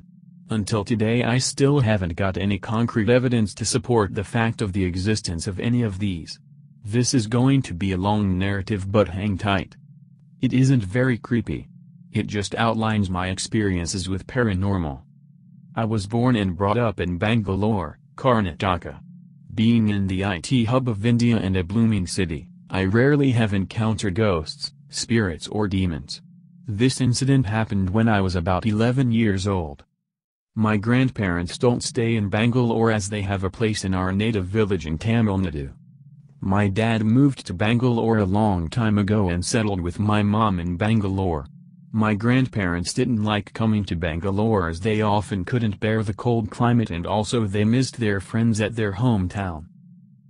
[SPEAKER 1] Until today I still haven't got any concrete evidence to support the fact of the existence of any of these. This is going to be a long narrative, but hang tight. It isn't very creepy. It just outlines my experiences with paranormal. I was born and brought up in Bangalore, Karnataka. Being in the IT hub of India and a blooming city, I rarely have encountered ghosts, spirits or demons. This incident happened when I was about 11 years old. My grandparents don't stay in Bangalore as they have a place in our native village in Tamil Nadu. My dad moved to Bangalore a long time ago and settled with my mom in Bangalore. My grandparents didn't like coming to Bangalore as they often couldn't bear the cold climate, and also they missed their friends at their hometown.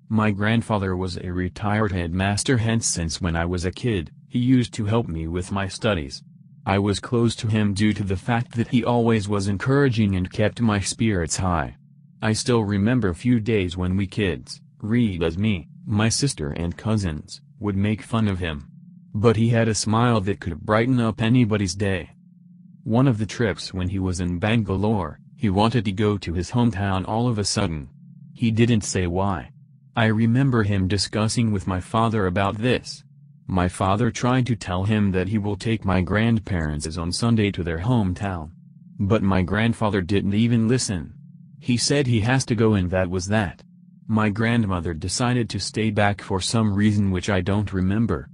[SPEAKER 1] My grandfather was a retired headmaster, hence since when I was a kid, he used to help me with my studies. I was close to him due to the fact that he always was encouraging and kept my spirits high. I still remember few days when we kids, read as me, my sister and cousins, would make fun of him. But he had a smile that could brighten up anybody's day. One of the trips when he was in Bangalore, he wanted to go to his hometown all of a sudden. He didn't say why. I remember him discussing with my father about this. My father tried to tell him that he will take my grandparents on Sunday to their hometown. But my grandfather didn't even listen. He said he has to go and that was that. My grandmother decided to stay back for some reason which I don't remember.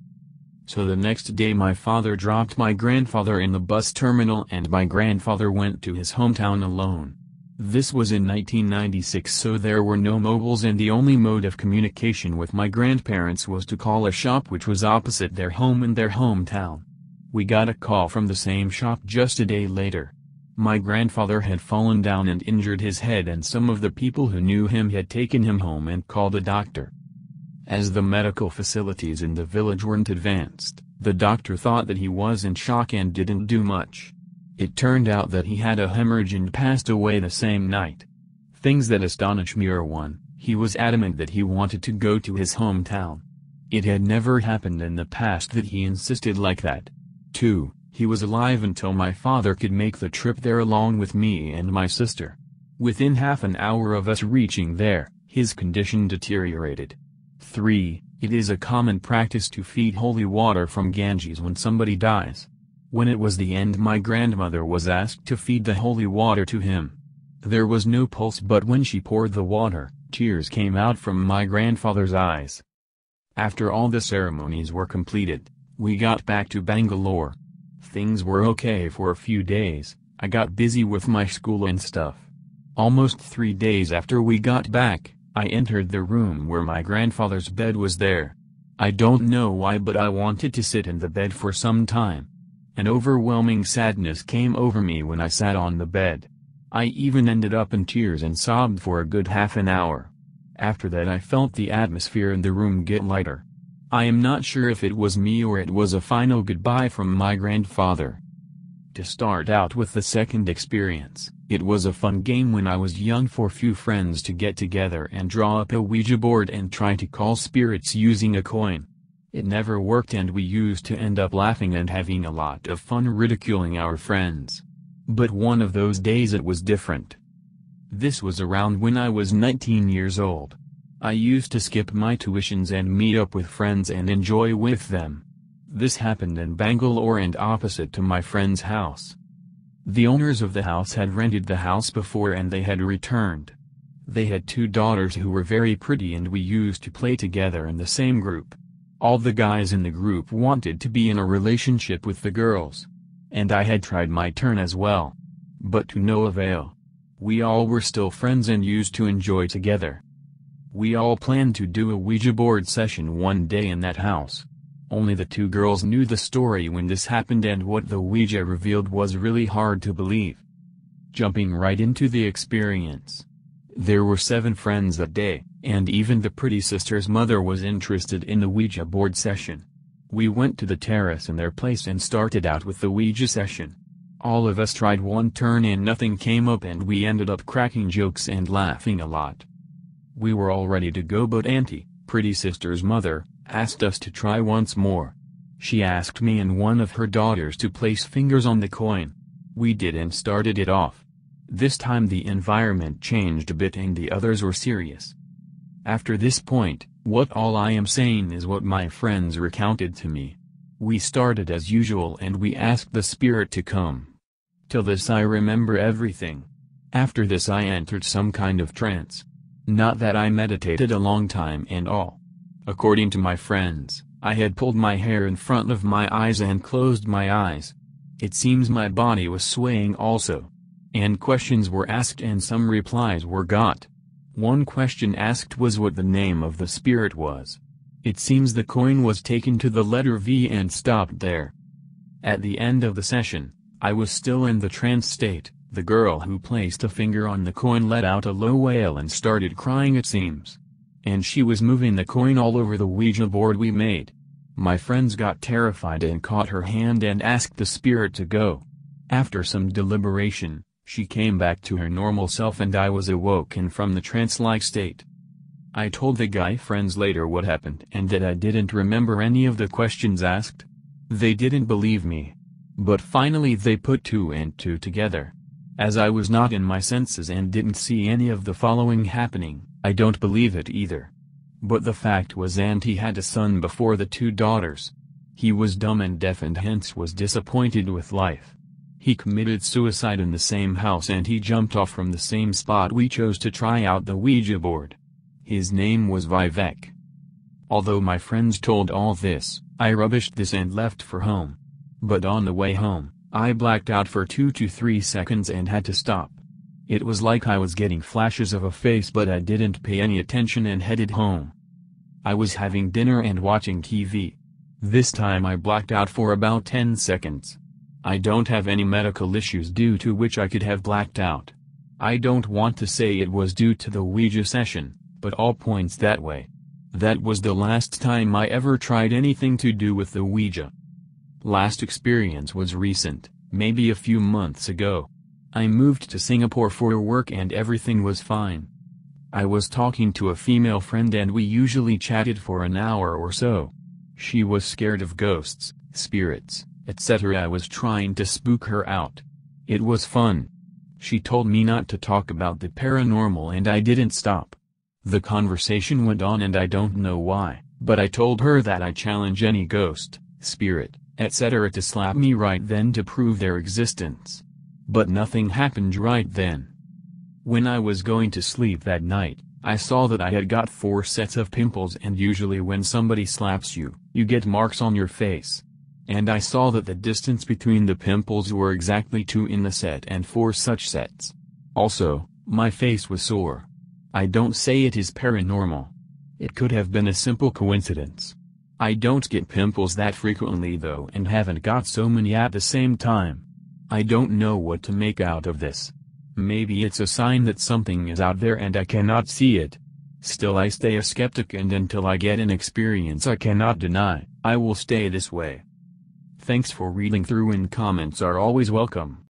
[SPEAKER 1] So the next day my father dropped my grandfather in the bus terminal and my grandfather went to his hometown alone. This was in 1996, so there were no mobiles and the only mode of communication with my grandparents was to call a shop which was opposite their home in their hometown. We got a call from the same shop just a day later. My grandfather had fallen down and injured his head, and some of the people who knew him had taken him home and called a doctor. As the medical facilities in the village weren't advanced, the doctor thought that he was in shock and didn't do much. It turned out that he had a hemorrhage and passed away the same night. Things that astonish me are: 1, he was adamant that he wanted to go to his hometown. It had never happened in the past that he insisted like that. 2, he was alive until my father could make the trip there along with me and my sister. Within half an hour of us reaching there, his condition deteriorated. 3, it is a common practice to feed holy water from Ganges when somebody dies. When it was the end, my grandmother was asked to feed the holy water to him. There was no pulse, but when she poured the water, tears came out from my grandfather's eyes. After all the ceremonies were completed, we got back to Bangalore. Things were okay for a few days. I got busy with my school and stuff. Almost 3 days after we got back, I entered the room where my grandfather's bed was there. I don't know why, but I wanted to sit in the bed for some time. An overwhelming sadness came over me when I sat on the bed. I even ended up in tears and sobbed for a good half an hour. After that I felt the atmosphere in the room get lighter. I am not sure if it was me or it was a final goodbye from my grandfather. To start out with the second experience, It was a fun game when I was young for few friends to get together and draw up a Ouija board and try to call spirits using a coin. It never worked and we used to end up laughing and having a lot of fun ridiculing our friends. But one of those days it was different. This was around when I was 19 years old. I used to skip my tuitions and meet up with friends and enjoy with them. This happened in Bangalore and opposite to my friend's house. The owners of the house had rented the house before and they had returned. They had 2 daughters who were very pretty and we used to play together in the same group. All the guys in the group wanted to be in a relationship with the girls. And I had tried my turn as well. But to no avail. We all were still friends and used to enjoy together. We all planned to do a Ouija board session one day in that house. Only the 2 girls knew the story when this happened and what the Ouija revealed was really hard to believe. Jumping right into the experience. There were 7 friends that day, and even the pretty sister's mother was interested in the Ouija board session. We went to the terrace in their place and started out with the Ouija session. All of us tried one turn and nothing came up and we ended up cracking jokes and laughing a lot. We were all ready to go but Auntie, pretty sister's mother, asked us to try once more. She asked me and one of her daughters to place fingers on the coin. We did and started it off. This time the environment changed a bit and the others were serious. After this point, all I am saying is what my friends recounted to me. We started as usual and we asked the spirit to come. Till this I remember everything. After this I entered some kind of trance. Not that I meditated a long time and all. According to my friends, I had pulled my hair in front of my eyes and closed my eyes. It seems my body was swaying also. And questions were asked and some replies were got. One question asked was what the name of the spirit was. It seems the coin was taken to the letter V and stopped there. At the end of the session, I was still in the trance state. The girl who placed a finger on the coin let out a low wail and started crying it seems. And she was moving the coin all over the Ouija board we made. My friends got terrified and caught her hand and asked the spirit to go. After some deliberation, she came back to her normal self and I was awoken from the trance-like state. I told the guy friends later what happened and that I didn't remember any of the questions asked. They didn't believe me. But finally they put 2 and 2 together. As I was not in my senses and didn't see any of the following happening, I don't believe it either. But the fact was Auntie had a son before the 2 daughters. He was dumb and deaf and hence was disappointed with life. He committed suicide in the same house and he jumped off from the same spot we chose to try out the Ouija board. His name was Vivek. Although my friends told all this, I rubbished this and left for home. But on the way home, I blacked out for 2 to 3 seconds and had to stop. It was like I was getting flashes of a face but I didn't pay any attention and headed home. I was having dinner and watching TV. This time I blacked out for about 10 seconds. I don't have any medical issues due to which I could have blacked out. I don't want to say it was due to the Ouija session, but all points that way. That was the last time I ever tried anything to do with the Ouija. Last experience was recent, maybe a few months ago. I moved to Singapore for work and everything was fine. I was talking to a female friend and we usually chatted for an hour or so. She was scared of ghosts, spirits, etc. I was trying to spook her out. It was fun. She told me not to talk about the paranormal and I didn't stop. The conversation went on and I don't know why, but I told her that I challenge any ghost, spirit, etc. to slap me right then to prove their existence. But nothing happened right then. When I was going to sleep that night, I saw that I had got 4 sets of pimples and usually when somebody slaps you, you get marks on your face. And I saw that the distance between the pimples were exactly 2 in the set and 4 such sets. Also, my face was sore. I don't say it is paranormal. It could have been a simple coincidence. I don't get pimples that frequently though and haven't got so many at the same time. I don't know what to make out of this. Maybe it's a sign that something is out there and I cannot see it. Still I stay a skeptic and until I get an experience I cannot deny, I will stay this way. Thanks for reading through and comments are always welcome.